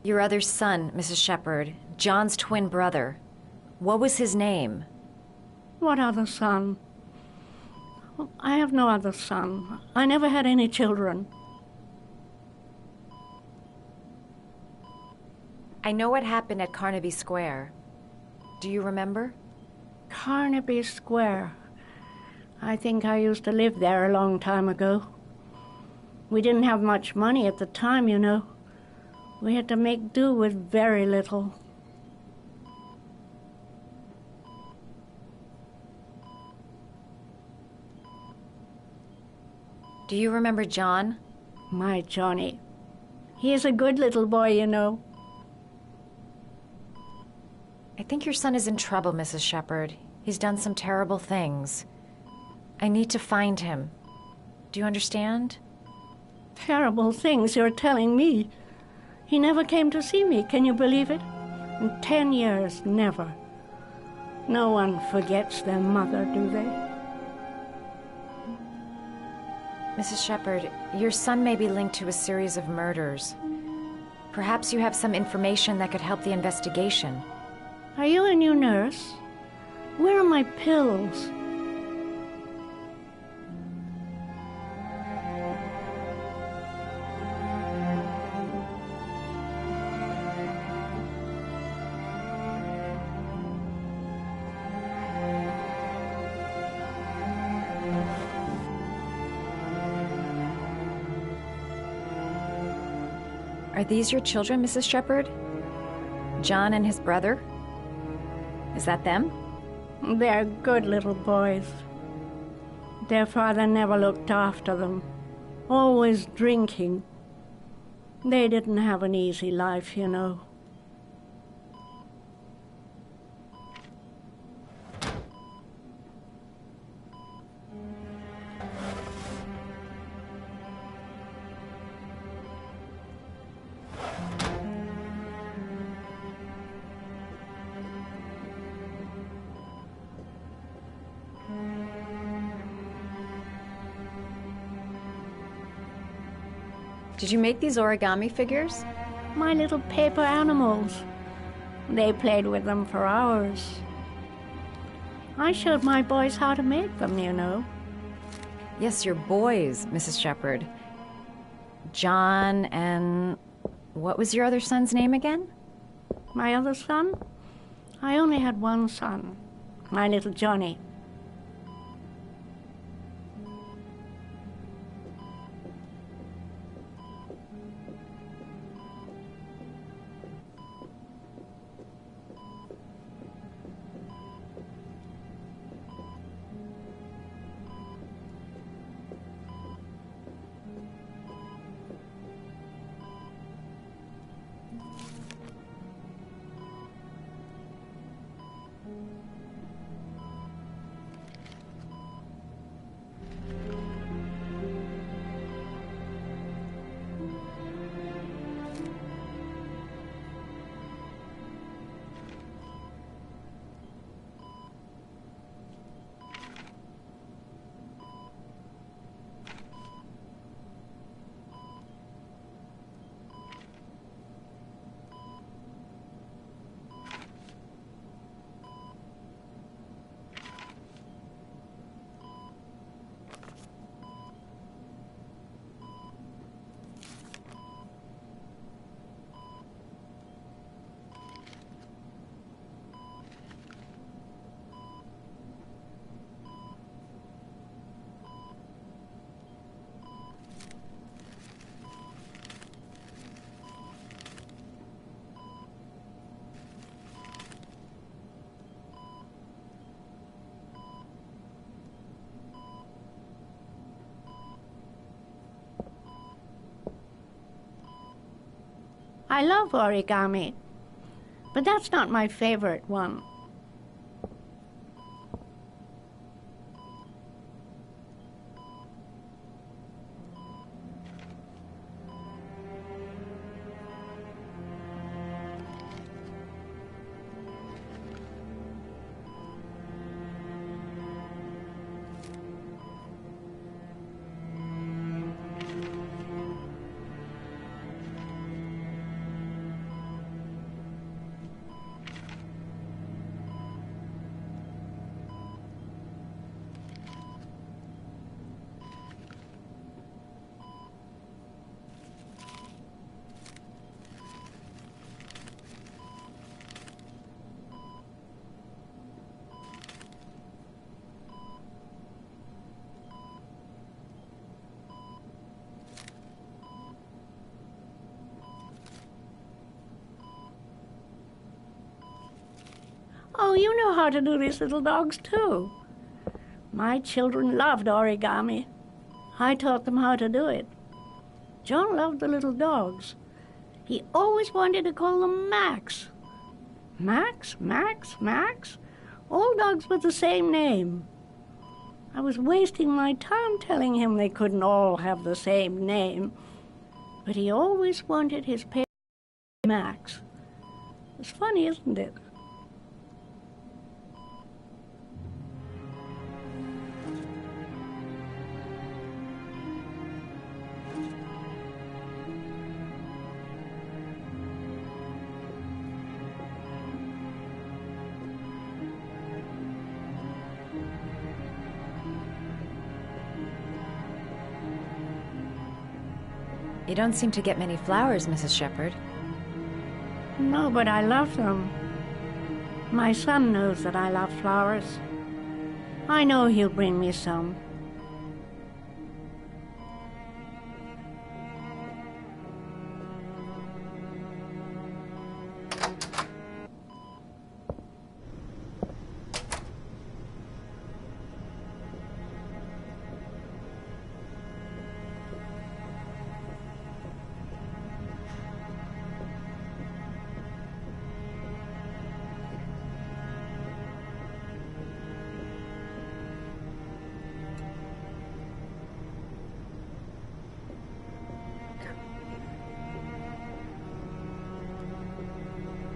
Your other son, Mrs. Shepherd, John's twin brother. What was his name? What other son? I have no other son. I never had any children. I know what happened at Carnaby Square. Do you remember? Carnaby Square. I think I used to live there a long time ago. We didn't have much money at the time, you know. We had to make do with very little. Do you remember John? My Johnny. He is a good little boy, you know. I think your son is in trouble, Mrs. Shepherd. He's done some terrible things. I need to find him. Do you understand? Terrible things you're telling me. He never came to see me, can you believe it? In 10 years, never. No one forgets their mother, do they? Mrs. Shepherd, your son may be linked to a series of murders. Perhaps you have some information that could help the investigation. Are you a new nurse? Where are my pills? Are these your children, Mrs. Shepherd? John and his brother? Is that them? They're good little boys. Their father never looked after them. Always drinking. They didn't have an easy life, you know. Did you make these origami figures? My little paper animals. They played with them for hours. I showed my boys how to make them, you know. Yes, your boys, Mrs. Shepherd. John and... what was your other son's name again? My other son? I only had one son. My little Johnny. I love origami, but that's not my favorite one. Oh, you know how to do these little dogs, too. My children loved origami. I taught them how to do it. John loved the little dogs. He always wanted to call them Max. Max, Max, Max. All dogs with the same name. I was wasting my time telling him they couldn't all have the same name. But he always wanted his pet Max. It's funny, isn't it? You don't seem to get many flowers, Mrs. Shepherd. No, but I love them. My son knows that I love flowers. I know he'll bring me some.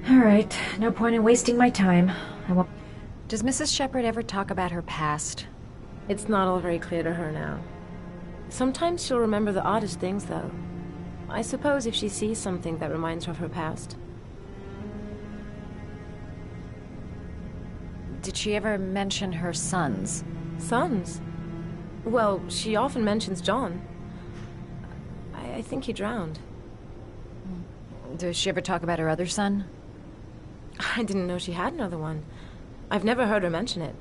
All right, no point in wasting my time. Does Mrs. Shepherd ever talk about her past? It's not all very clear to her now. Sometimes she'll remember the oddest things, though. I suppose if she sees something that reminds her of her past. Did she ever mention her sons? Sons? Well, she often mentions John. I think he drowned. Does she ever talk about her other son? I didn't know she had another one. I've never heard her mention it.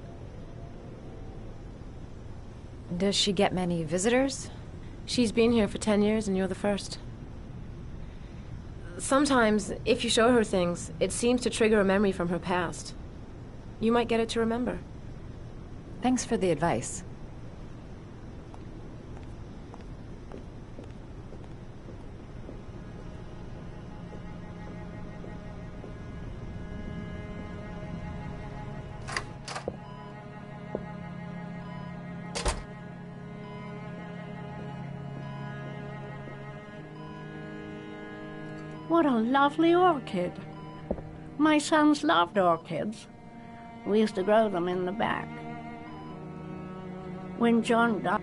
Does she get many visitors? She's been here for 10 years and you're the first. Sometimes, if you show her things, it seems to trigger a memory from her past. You might get it to remember. Thanks for the advice. What a lovely orchid. My sons loved orchids. We used to grow them in the back. When John died,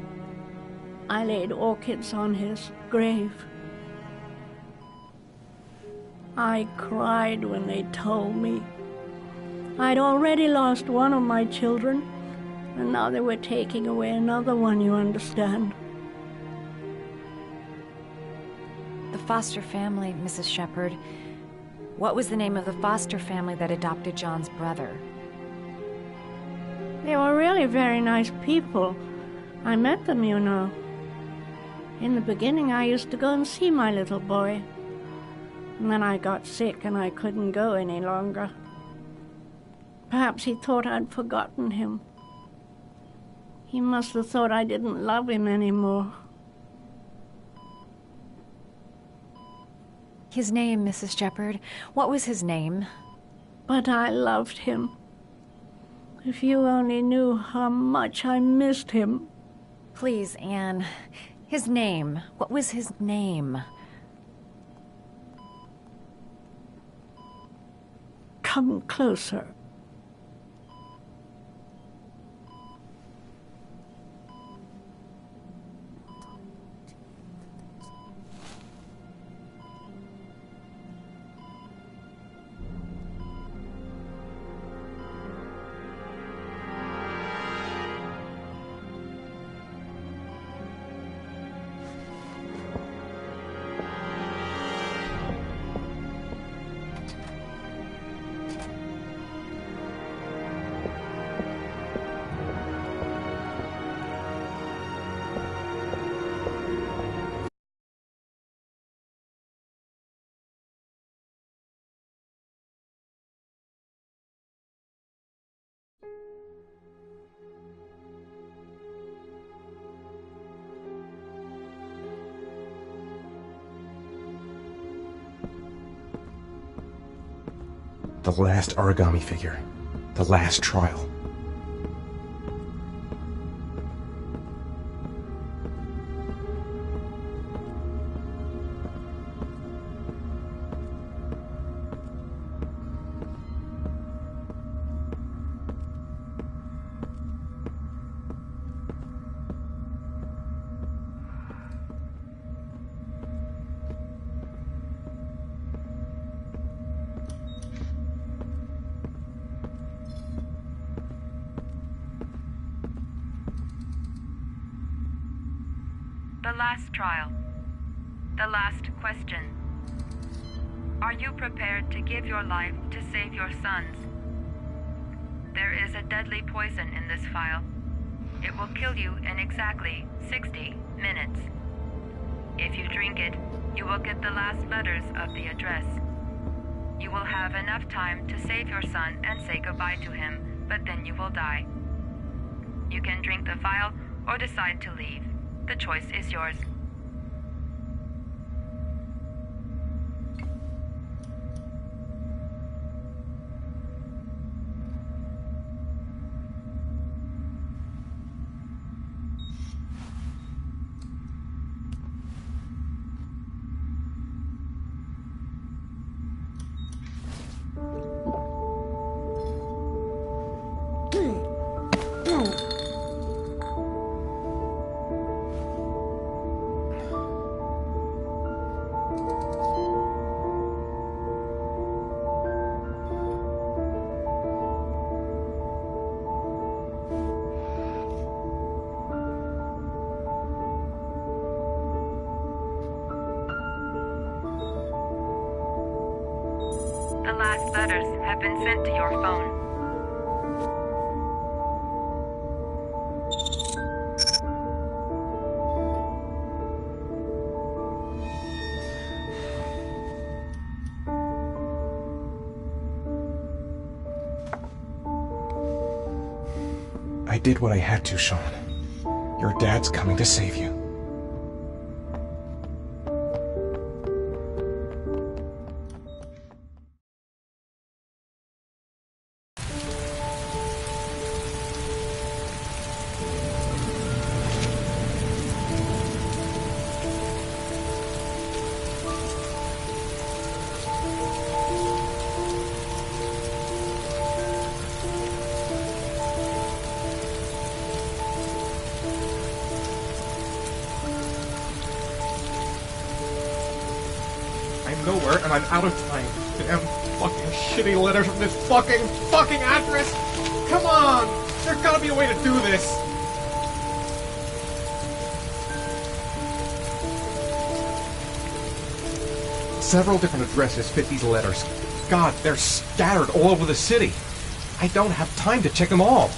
I laid orchids on his grave. I cried when they told me. I'd already lost one of my children, and now they were taking away another one, you understand. The foster family, Mrs. Shepherd. What was the name of the foster family that adopted John's brother? They were really very nice people. I met them, you know. In the beginning, I used to go and see my little boy. And then I got sick and I couldn't go any longer. Perhaps he thought I'd forgotten him. He must have thought I didn't love him anymore. His name, Mrs. Shepherd. What was his name? But I loved him. If you only knew how much I missed him. Please, Anne. His name. What was his name? Come closer. The last origami figure. The last trial. The last trial. The last question. Are you prepared to give your life to save your sons? There is a deadly poison in this vial. It will kill you in exactly 60 minutes. If you drink it, you will get the last letters of the address. You will have enough time to save your son and say goodbye to him, but then you will die. You can drink the vial or decide to leave. The choice is yours. The last letters have been sent to your phone. I did what I had to, Sean. Your dad's coming to save you. I'm nowhere, and I'm out of time. Damn fucking shitty letters from this fucking address! Come on! There's gotta be a way to do this! Several different addresses fit these letters. God, they're scattered all over the city. I don't have time to check them all.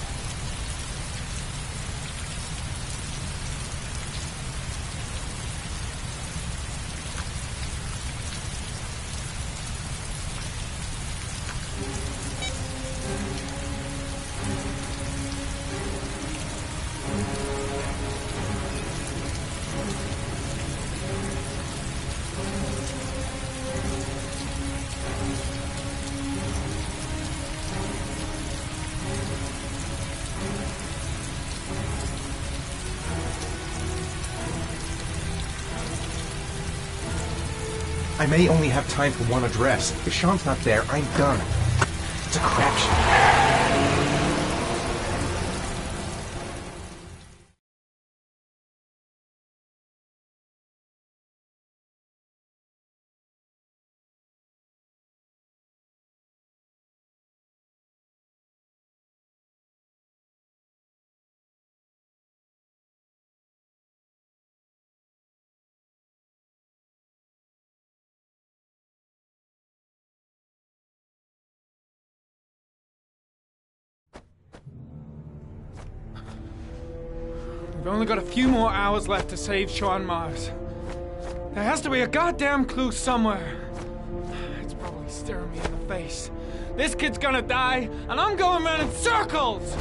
I may only have time for one address. If Sean's not there, I'm done. It's a crapshoot. We've only got a few more hours left to save Sean Mars. There has to be a goddamn clue somewhere. It's probably staring me in the face. This kid's gonna die, and I'm going around in circles!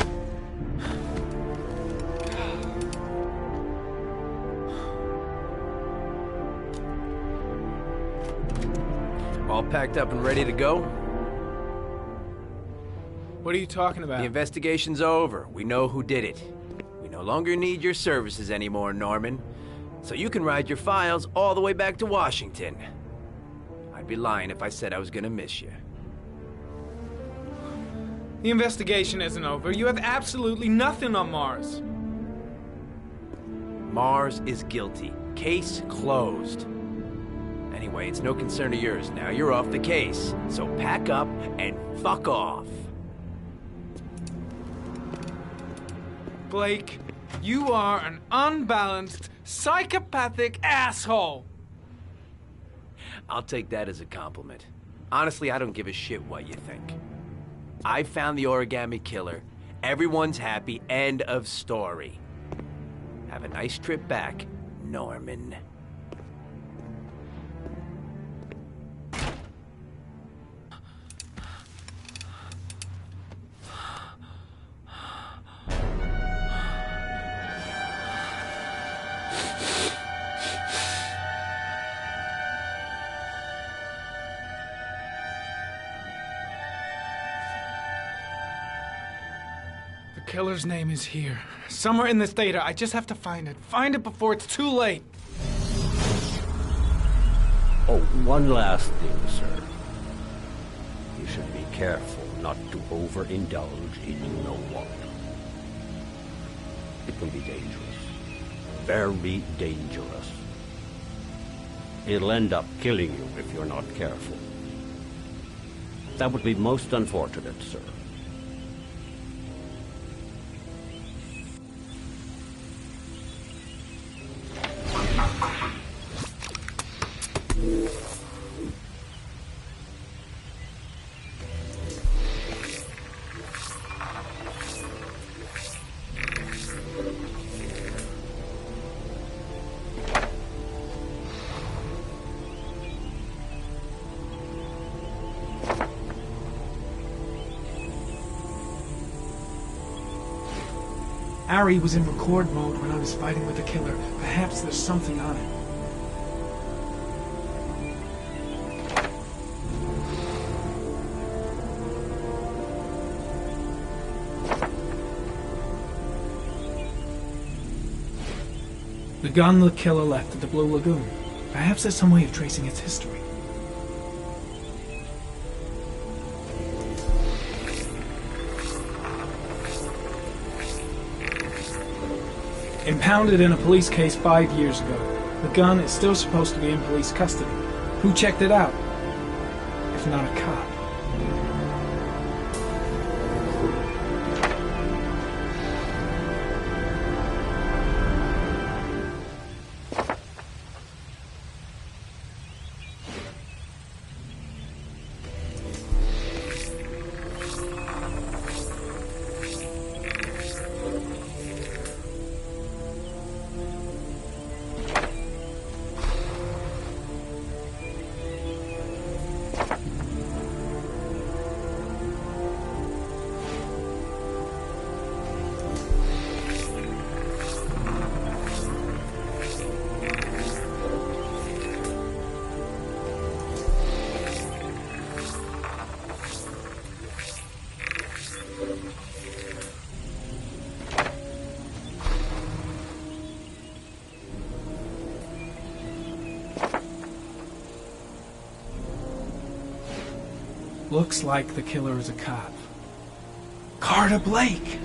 All packed up and ready to go? What are you talking about? The investigation's over. We know who did it. We no longer need your services anymore, Norman. So you can ride your files all the way back to Washington. I'd be lying if I said I was gonna miss you. The investigation isn't over. You have absolutely nothing on Mars. Mars is guilty. Case closed. Anyway, it's no concern of yours now. You're off the case. So pack up and fuck off. Blake, you are an unbalanced, psychopathic asshole. I'll take that as a compliment. Honestly, I don't give a shit what you think. I found the origami killer. Everyone's happy. End of story. Have a nice trip back, Norman. The killer's name is here. Somewhere in this data. I just have to find it. Find it before it's too late. Oh, one last thing, sir. You should be careful not to overindulge in you know what. It can be dangerous. Very dangerous. It'll end up killing you if you're not careful. That would be most unfortunate, sir. Ari was in record mode when I was fighting with the killer. Perhaps there's something on it. The gun the killer left at the Blue Lagoon. Perhaps there's some way of tracing its history. Impounded in a police case 5 years ago. The gun is still supposed to be in police custody. Who checked it out? If not a cop. Looks like the killer is a cop. Carter Blake!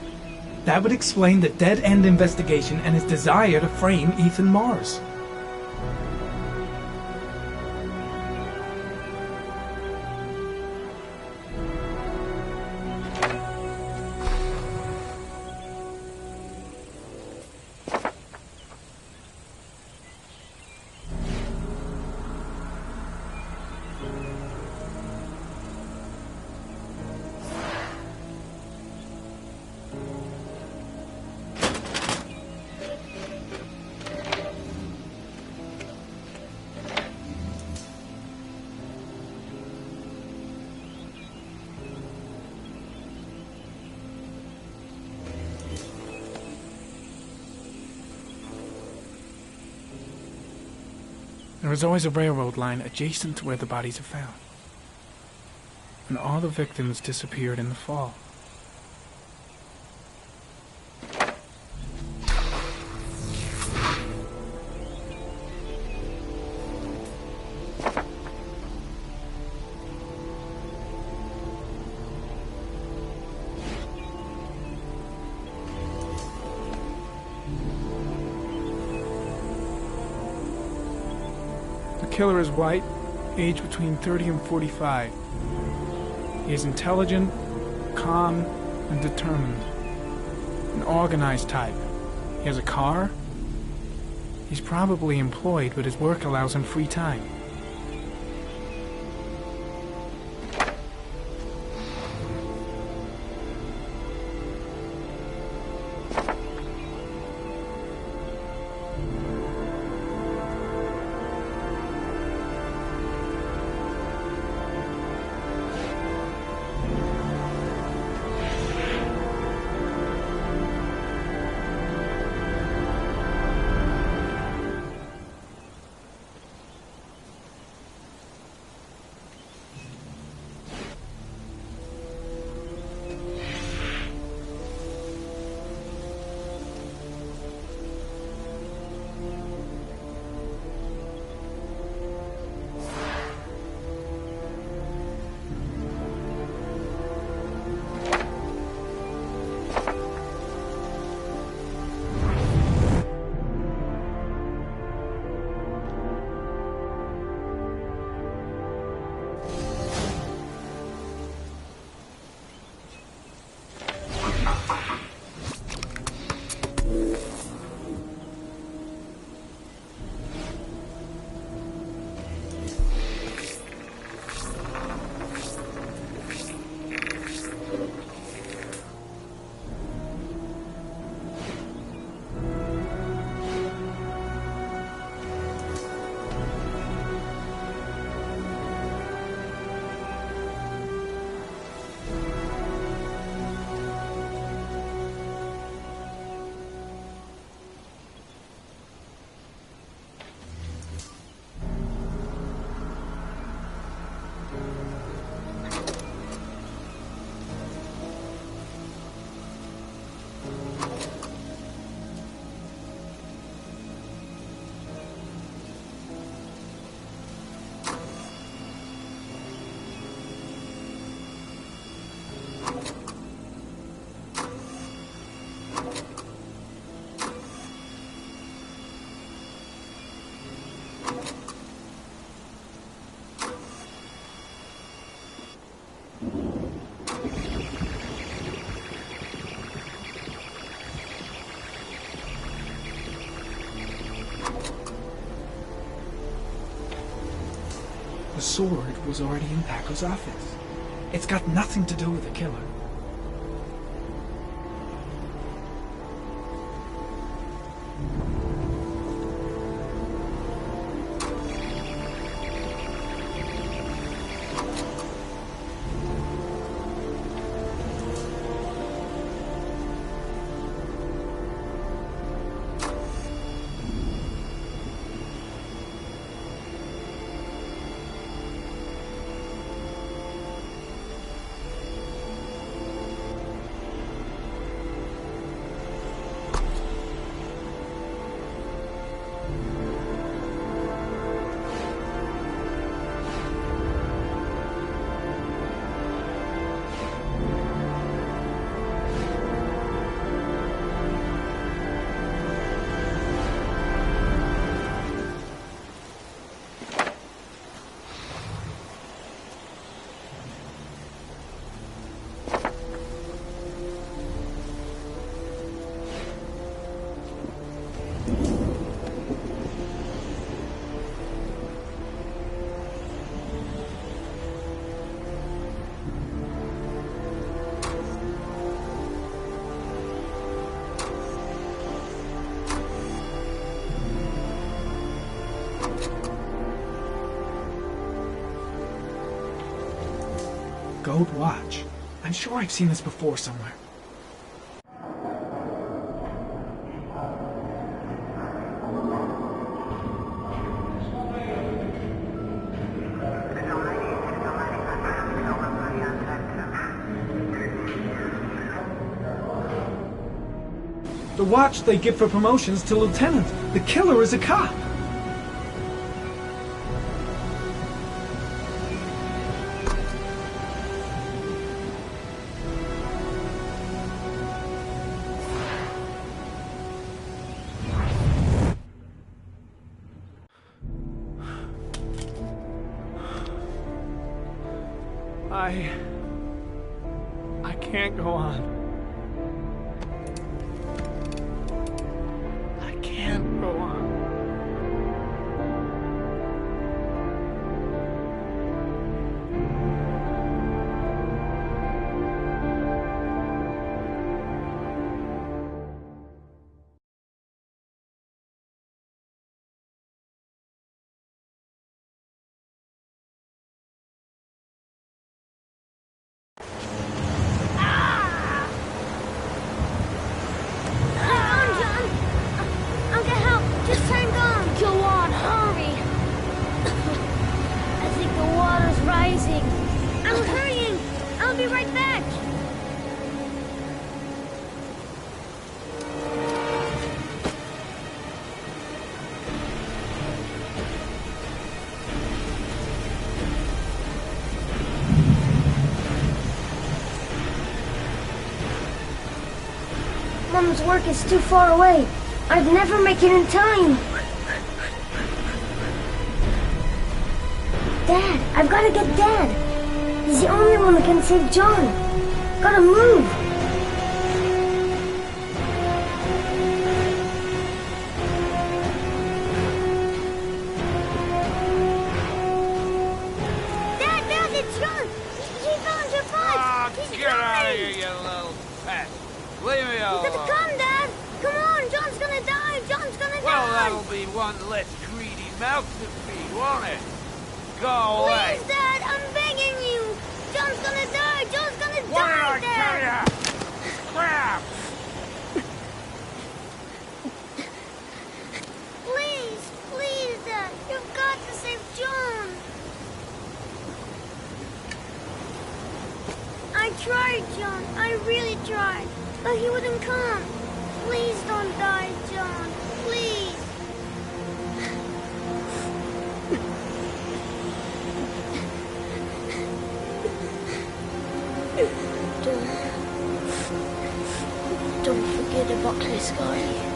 That would explain the dead-end investigation and his desire to frame Ethan Mars. There is always a railroad line adjacent to where the bodies are found. And all the victims disappeared in the fall. The killer is white, aged between 30 and 45. He is intelligent, calm, and determined. An organized type. He has a car. He's probably employed, but his work allows him free time. The sword was already in Paco's office. It's got nothing to do with the killer. Gold watch. I'm sure I've seen this before somewhere. The watch they give for promotions to lieutenant. The killer is a cop. I can't go on. I can't go on. Mom's work is too far away. I'd never make it in time. Dad, I've got to get Dad. He's the only one that can save John. Gotta move. Dad, it's John. He found your bike. He's Get out of here, you little pet. Leave me alone. You gotta come, Dad. Come on, John's gonna die. John's gonna Well, die. that'll be one less greedy mouth to feed, won't it? Go away. Please, Dad, I'm begging you. John's gonna die. John's gonna What die, did I Dad. tell ya? Crap! Please, Dad. You've got to save John. I tried, John. I really tried. But he wouldn't come. Please don't die, John. Please. Don't forget about this guy.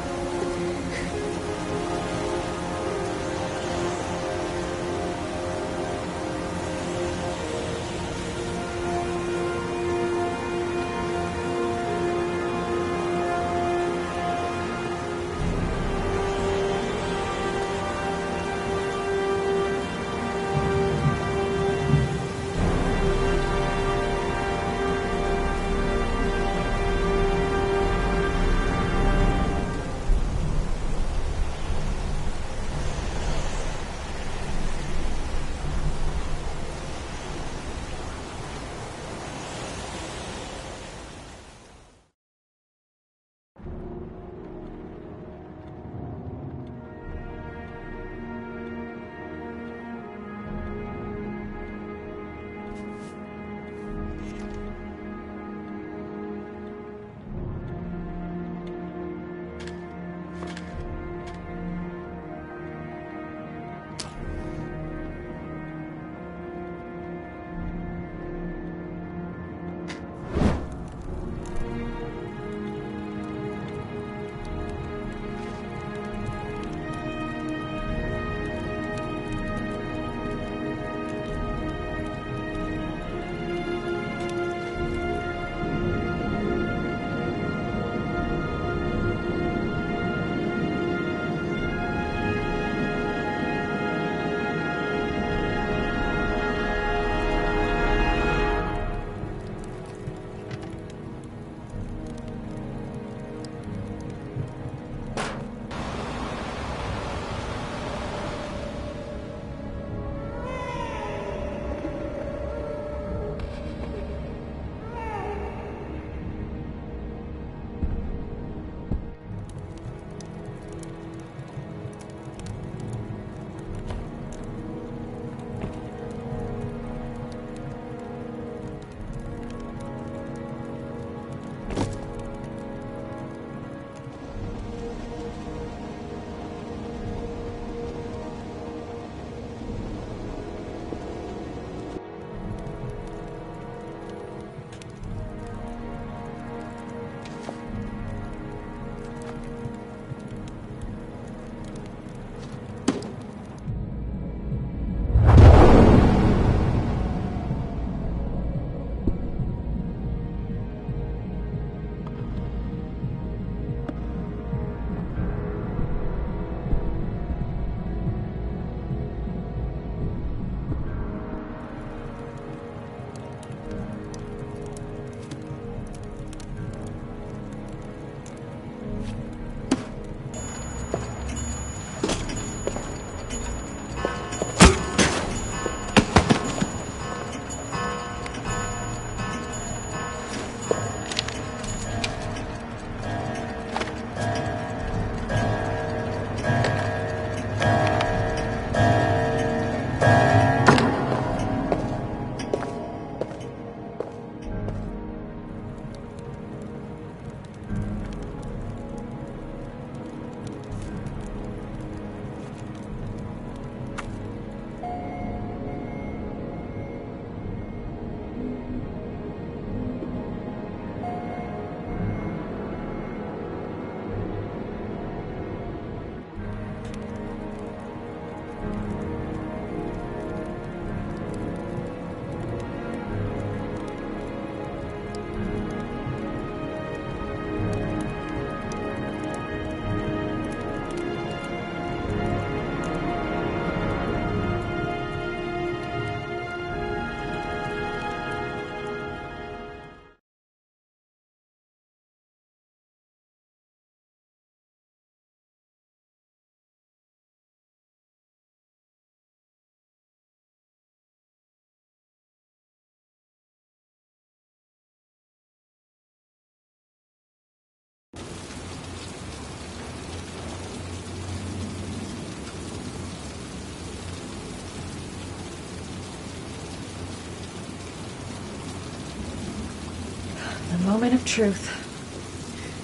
The moment of truth.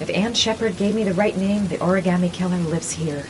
If Ann Shepard gave me the right name, the Origami Killer lives here.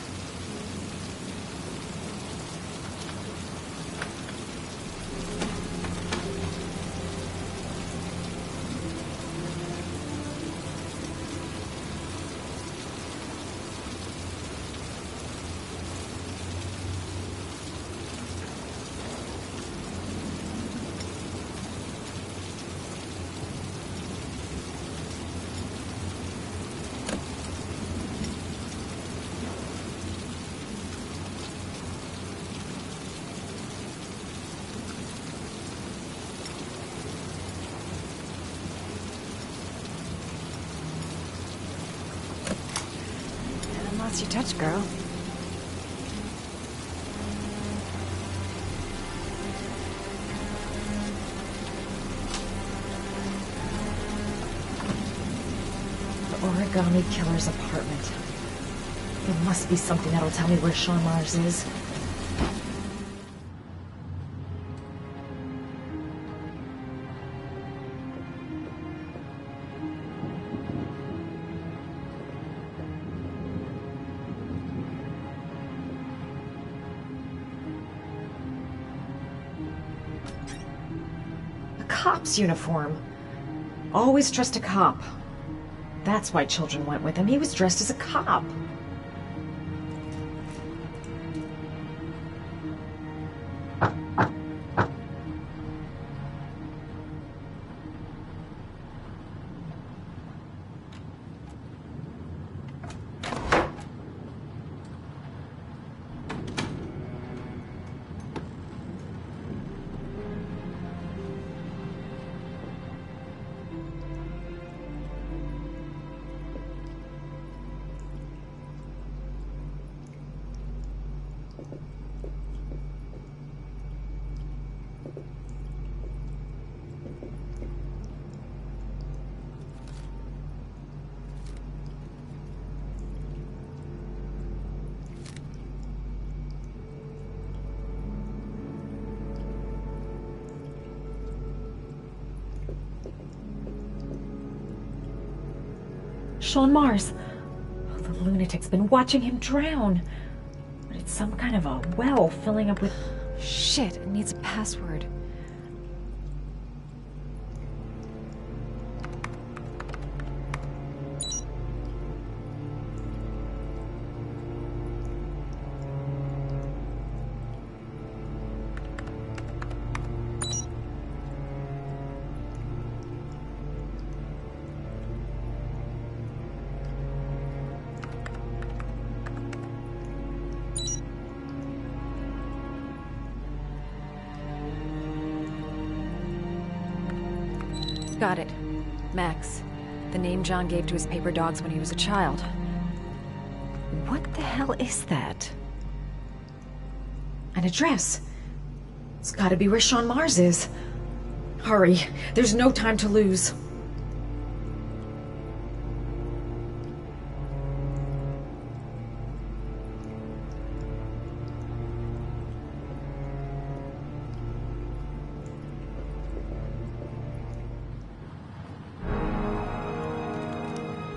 Lost your touch, girl. The Origami Killer's apartment. There must be something that'll tell me where Sean Mars is. Cop's uniform. Always trust a cop. That's why children went with him. He was dressed as a cop. Sean Mars. Oh, the lunatic's been watching him drown. But it's some kind of a well filling up with... Shit, it needs a password. Got it. Max. The name John gave to his paper dogs when he was a child. What the hell is that? An address. It's gotta be where Sean Mars is. Hurry. There's no time to lose.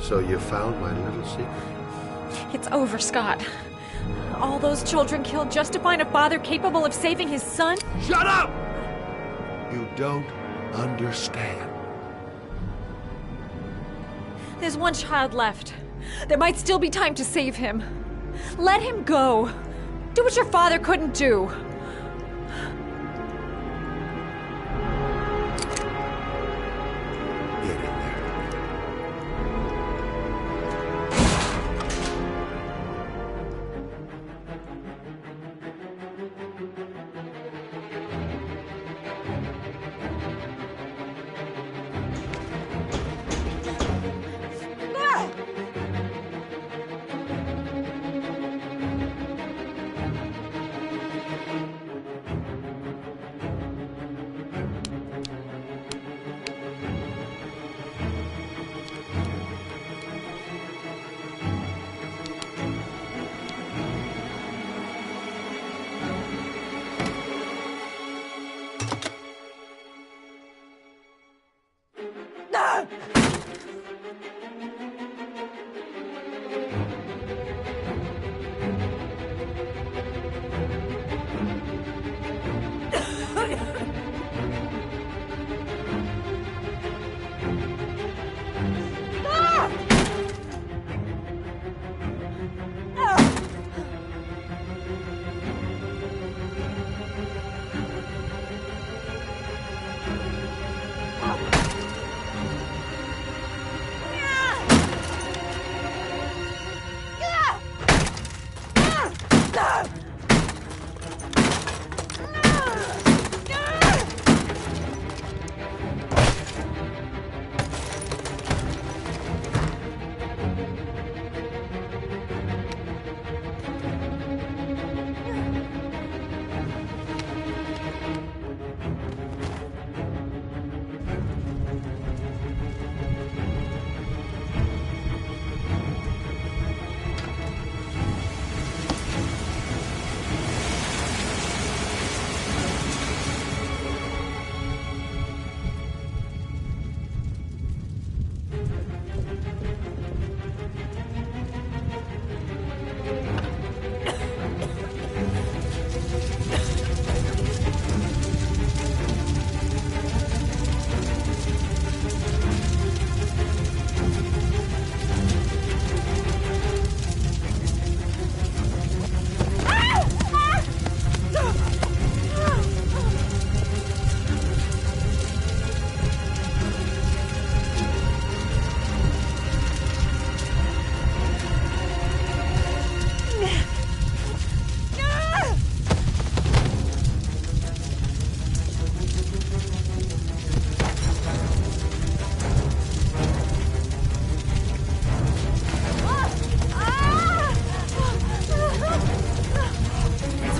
So you found my little secret? It's over, Scott. All those children killed just to find a father capable of saving his son? Shut up! You don't understand. There's one child left. There might still be time to save him. Let him go. Do what your father couldn't do.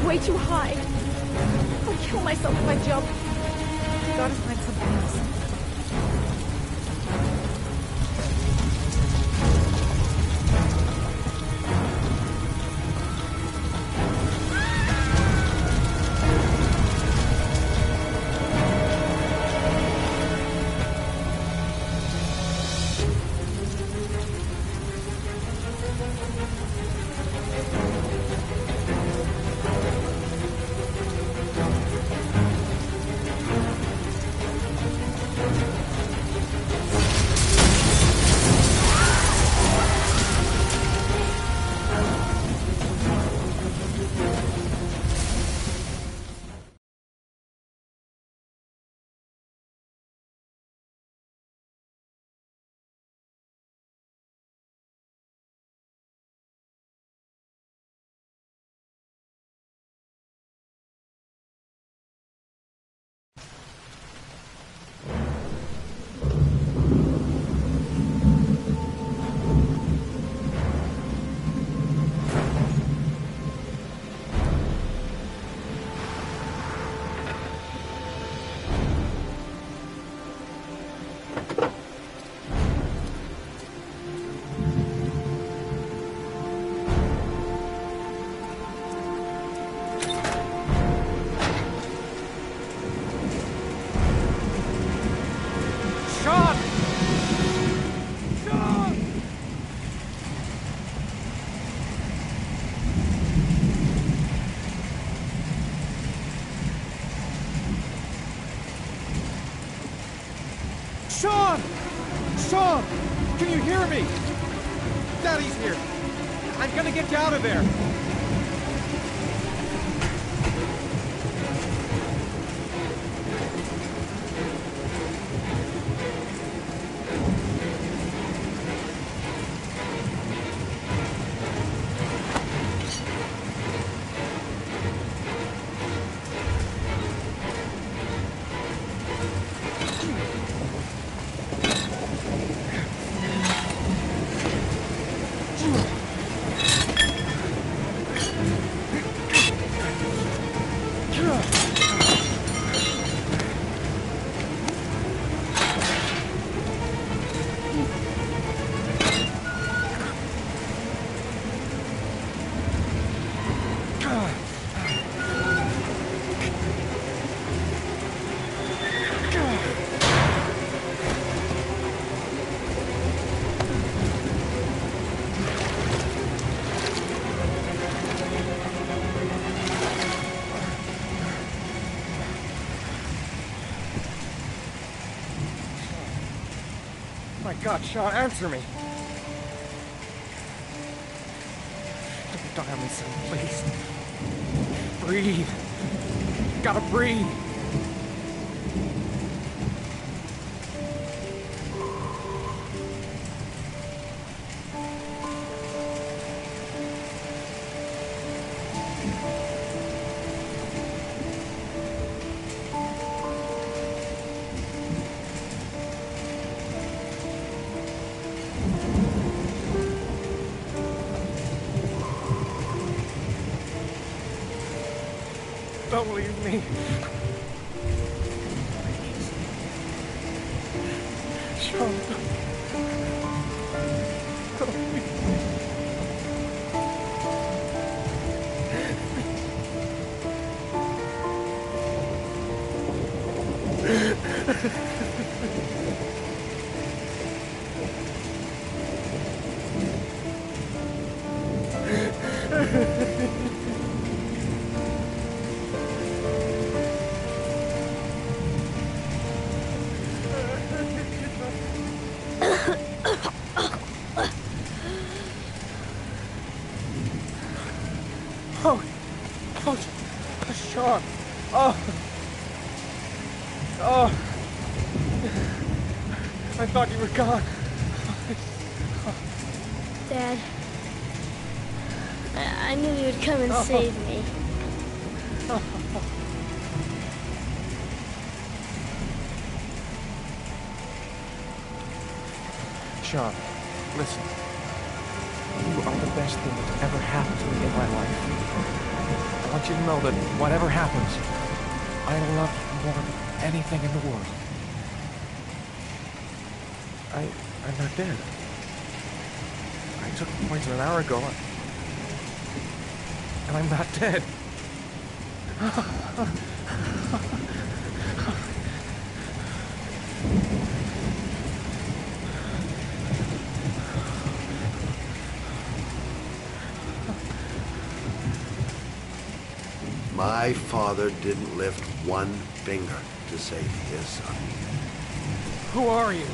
Way too high. I'll kill myself if I jump. I gotta find something else. Sean! Sean! Can you hear me? Daddy's here. I'm gonna get you out of there. My God, Sean, answer me. Don't die on me, son, please. Breathe. You gotta breathe. Don't leave me. Please. Sean. Don't leave me. Sean. I thought you were gone. Dad, I knew you would come and save me. Sean, listen. You are the best thing that's ever happened to me in my life. I want you to know that whatever happens, I love you more than anything in the world. I'm not dead. I took the poison an hour ago, and I'm not dead. My father didn't lift one finger to save his son. Who are you?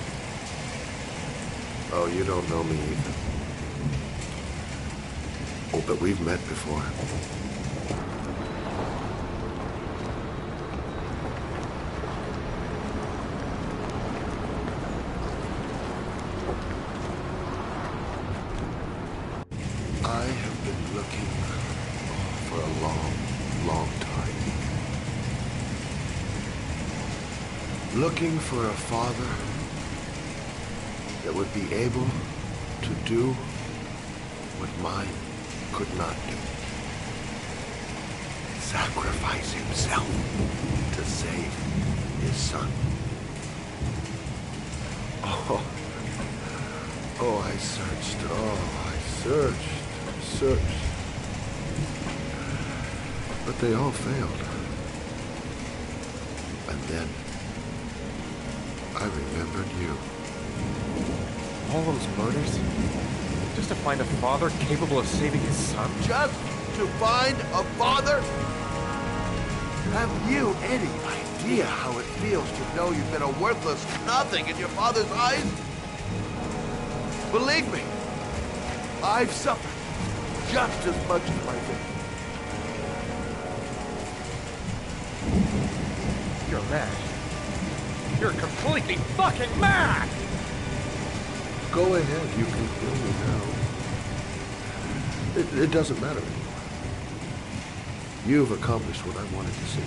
Oh, you don't know me either. Oh, but we've met before. I have been looking for a long time. Looking for a father that would be able to do what mine could not do. Sacrifice himself to save his son. Oh, I searched. Oh, I searched. But they all failed. And then I remembered you. All those murders? Just to find a father capable of saving his son? Just to find a father? Have you any idea how it feels to know you've been a worthless nothing in your father's eyes? Believe me, I've suffered just as much as my victim. You're mad. You're completely fucking mad! Go ahead, you can kill me now. It doesn't matter anymore. You've accomplished what I wanted to see.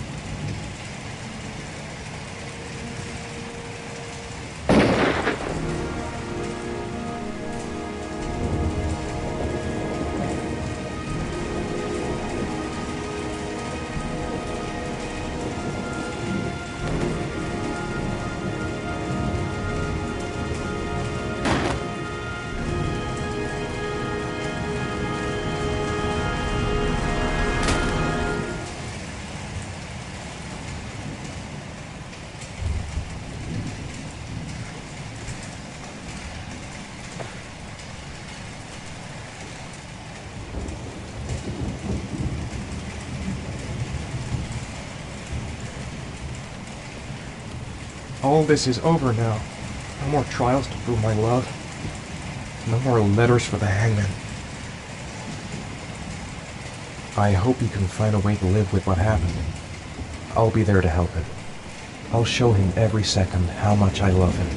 All this is over now. No more trials to prove my love. No more letters for the hangman. I hope he can find a way to live with what happened. I'll be there to help him. I'll show him every second how much I love him.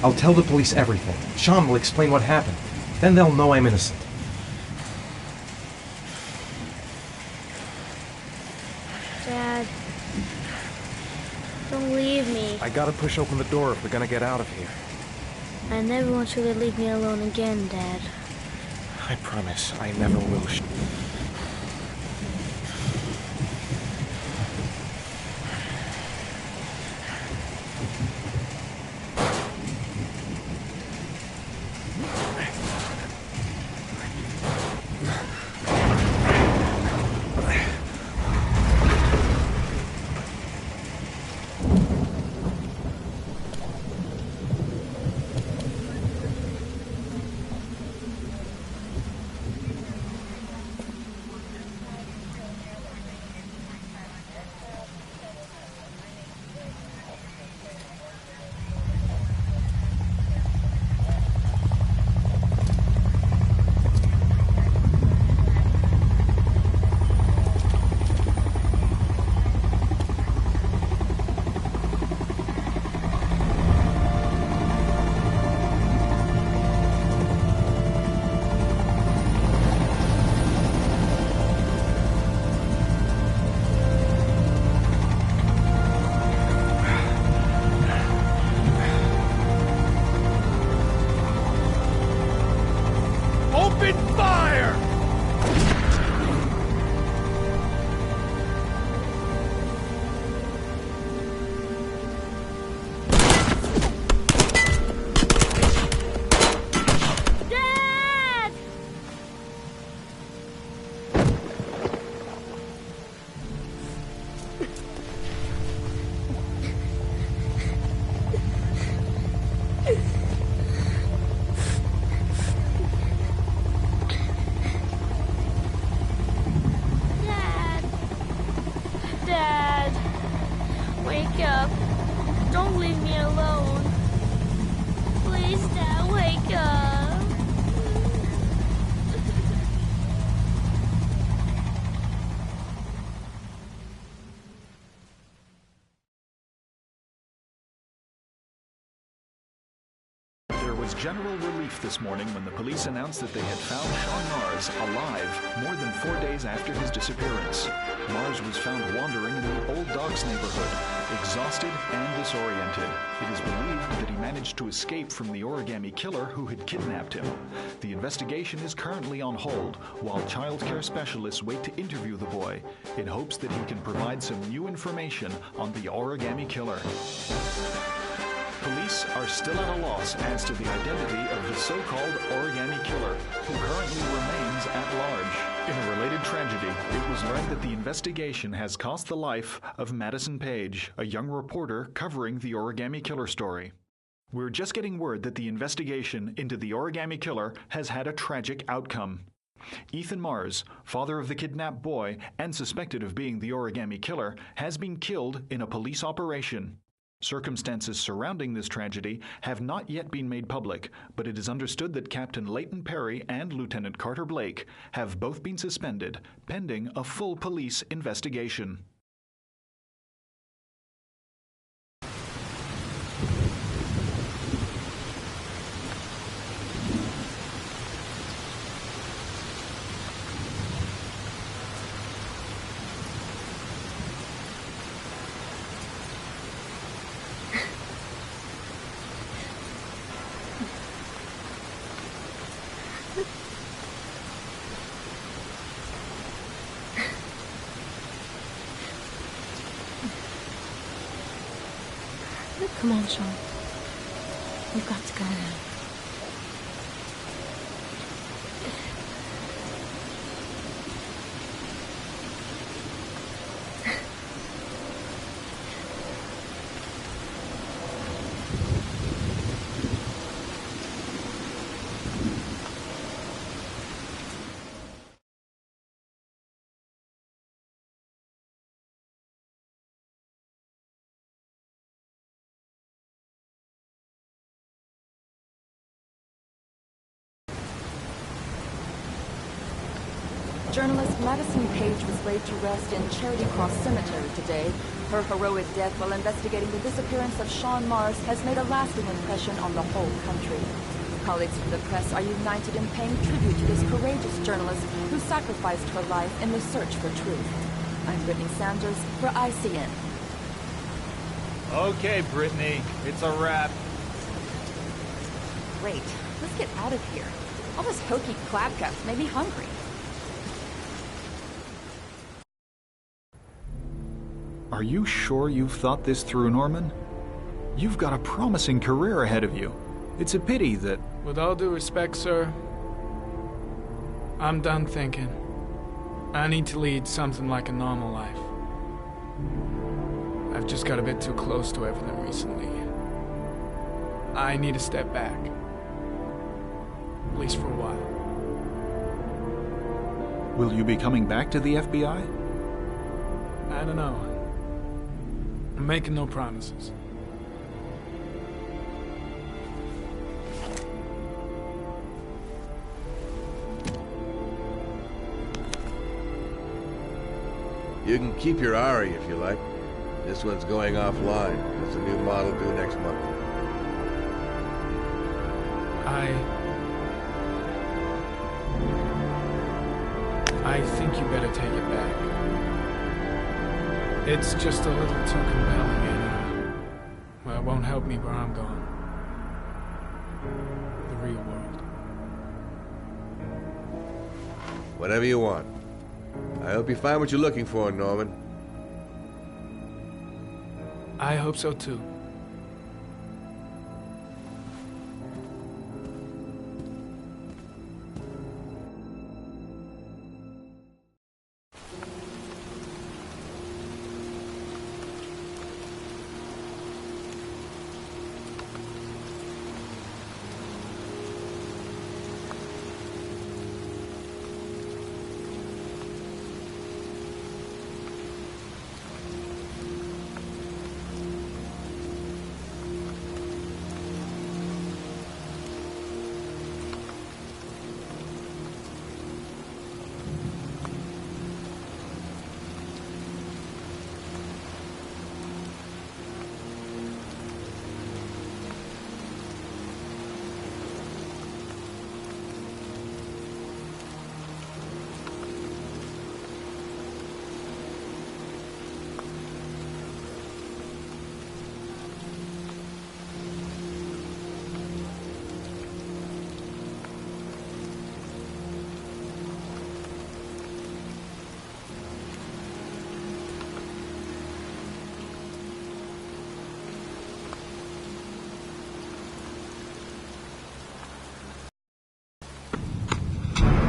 I'll tell the police everything. Sean will explain what happened. Then they'll know I'm innocent. Dad, don't leave me. I gotta push open the door if we're gonna get out of here. I never want you to leave me alone again, Dad. I promise, I never will. Open fire! Dad, wake up. Don't leave me alone. Please, Dad, wake up. There was general relief this morning when the police announced that they had found Sean Mars alive more than 4 days after his disappearance. Mars was found wandering in the Old Docks neighborhood, exhausted and disoriented. It is believed that he managed to escape from the origami killer who had kidnapped him. The investigation is currently on hold while child care specialists wait to interview the boy in hopes that he can provide some new information on the origami killer. Police are still at a loss as to the identity of the so-called origami killer, who currently remains at large. In a related tragedy, it was learned that the investigation has cost the life of Madison Page, a young reporter covering the origami killer story. We're just getting word that the investigation into the origami killer has had a tragic outcome. Ethan Mars, father of the kidnapped boy and suspected of being the origami killer, has been killed in a police operation. Circumstances surrounding this tragedy have not yet been made public, but it is understood that Captain Leighton Perry and Lieutenant Carter Blake have both been suspended, pending a full police investigation. Come on, Sean. We've got to go now. Journalist Madison Page was laid to rest in Charity Cross Cemetery today. Her heroic death while investigating the disappearance of Sean Mars has made a lasting impression on the whole country. Colleagues from the press are united in paying tribute to this courageous journalist who sacrificed her life in the search for truth. I'm Brittany Sanders for ICN. Okay, Brittany, it's a wrap. Great. Let's get out of here. All this hokey clapcuts made me hungry. Are you sure you've thought this through, Norman? You've got a promising career ahead of you. It's a pity that... With all due respect, sir, I'm done thinking. I need to lead something like a normal life. I've just got a bit too close to everything recently. I need to step back. At least for a while. Will you be coming back to the FBI? I don't know. I'm making no promises. You can keep your Ari if you like. This one's going offline. There's a new model due next month. I think you better take it back. It's just a little too compelling and, well, it won't help me where I'm going. The real world. Whatever you want. I hope you find what you're looking for, Norman. I hope so too.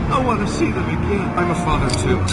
I want to see them again. I'm a father too.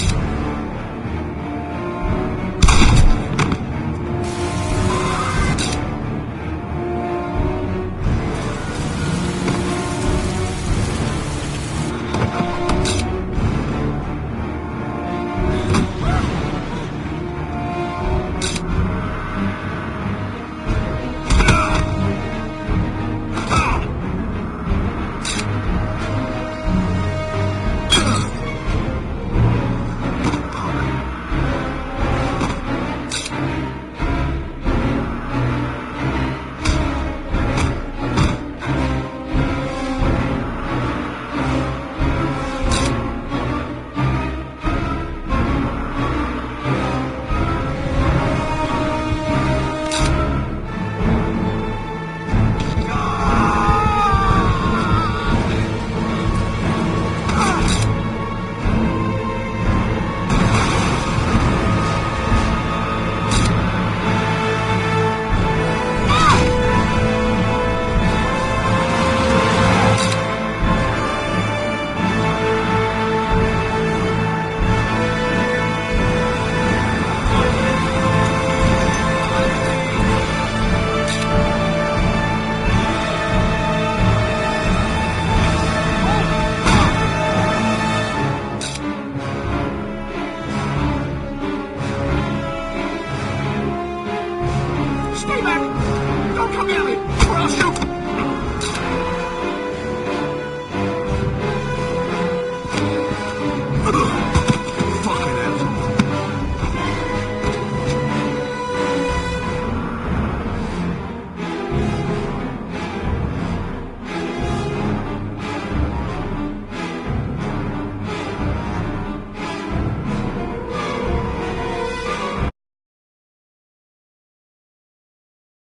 Stay back! Don't come near me, or I'll shoot!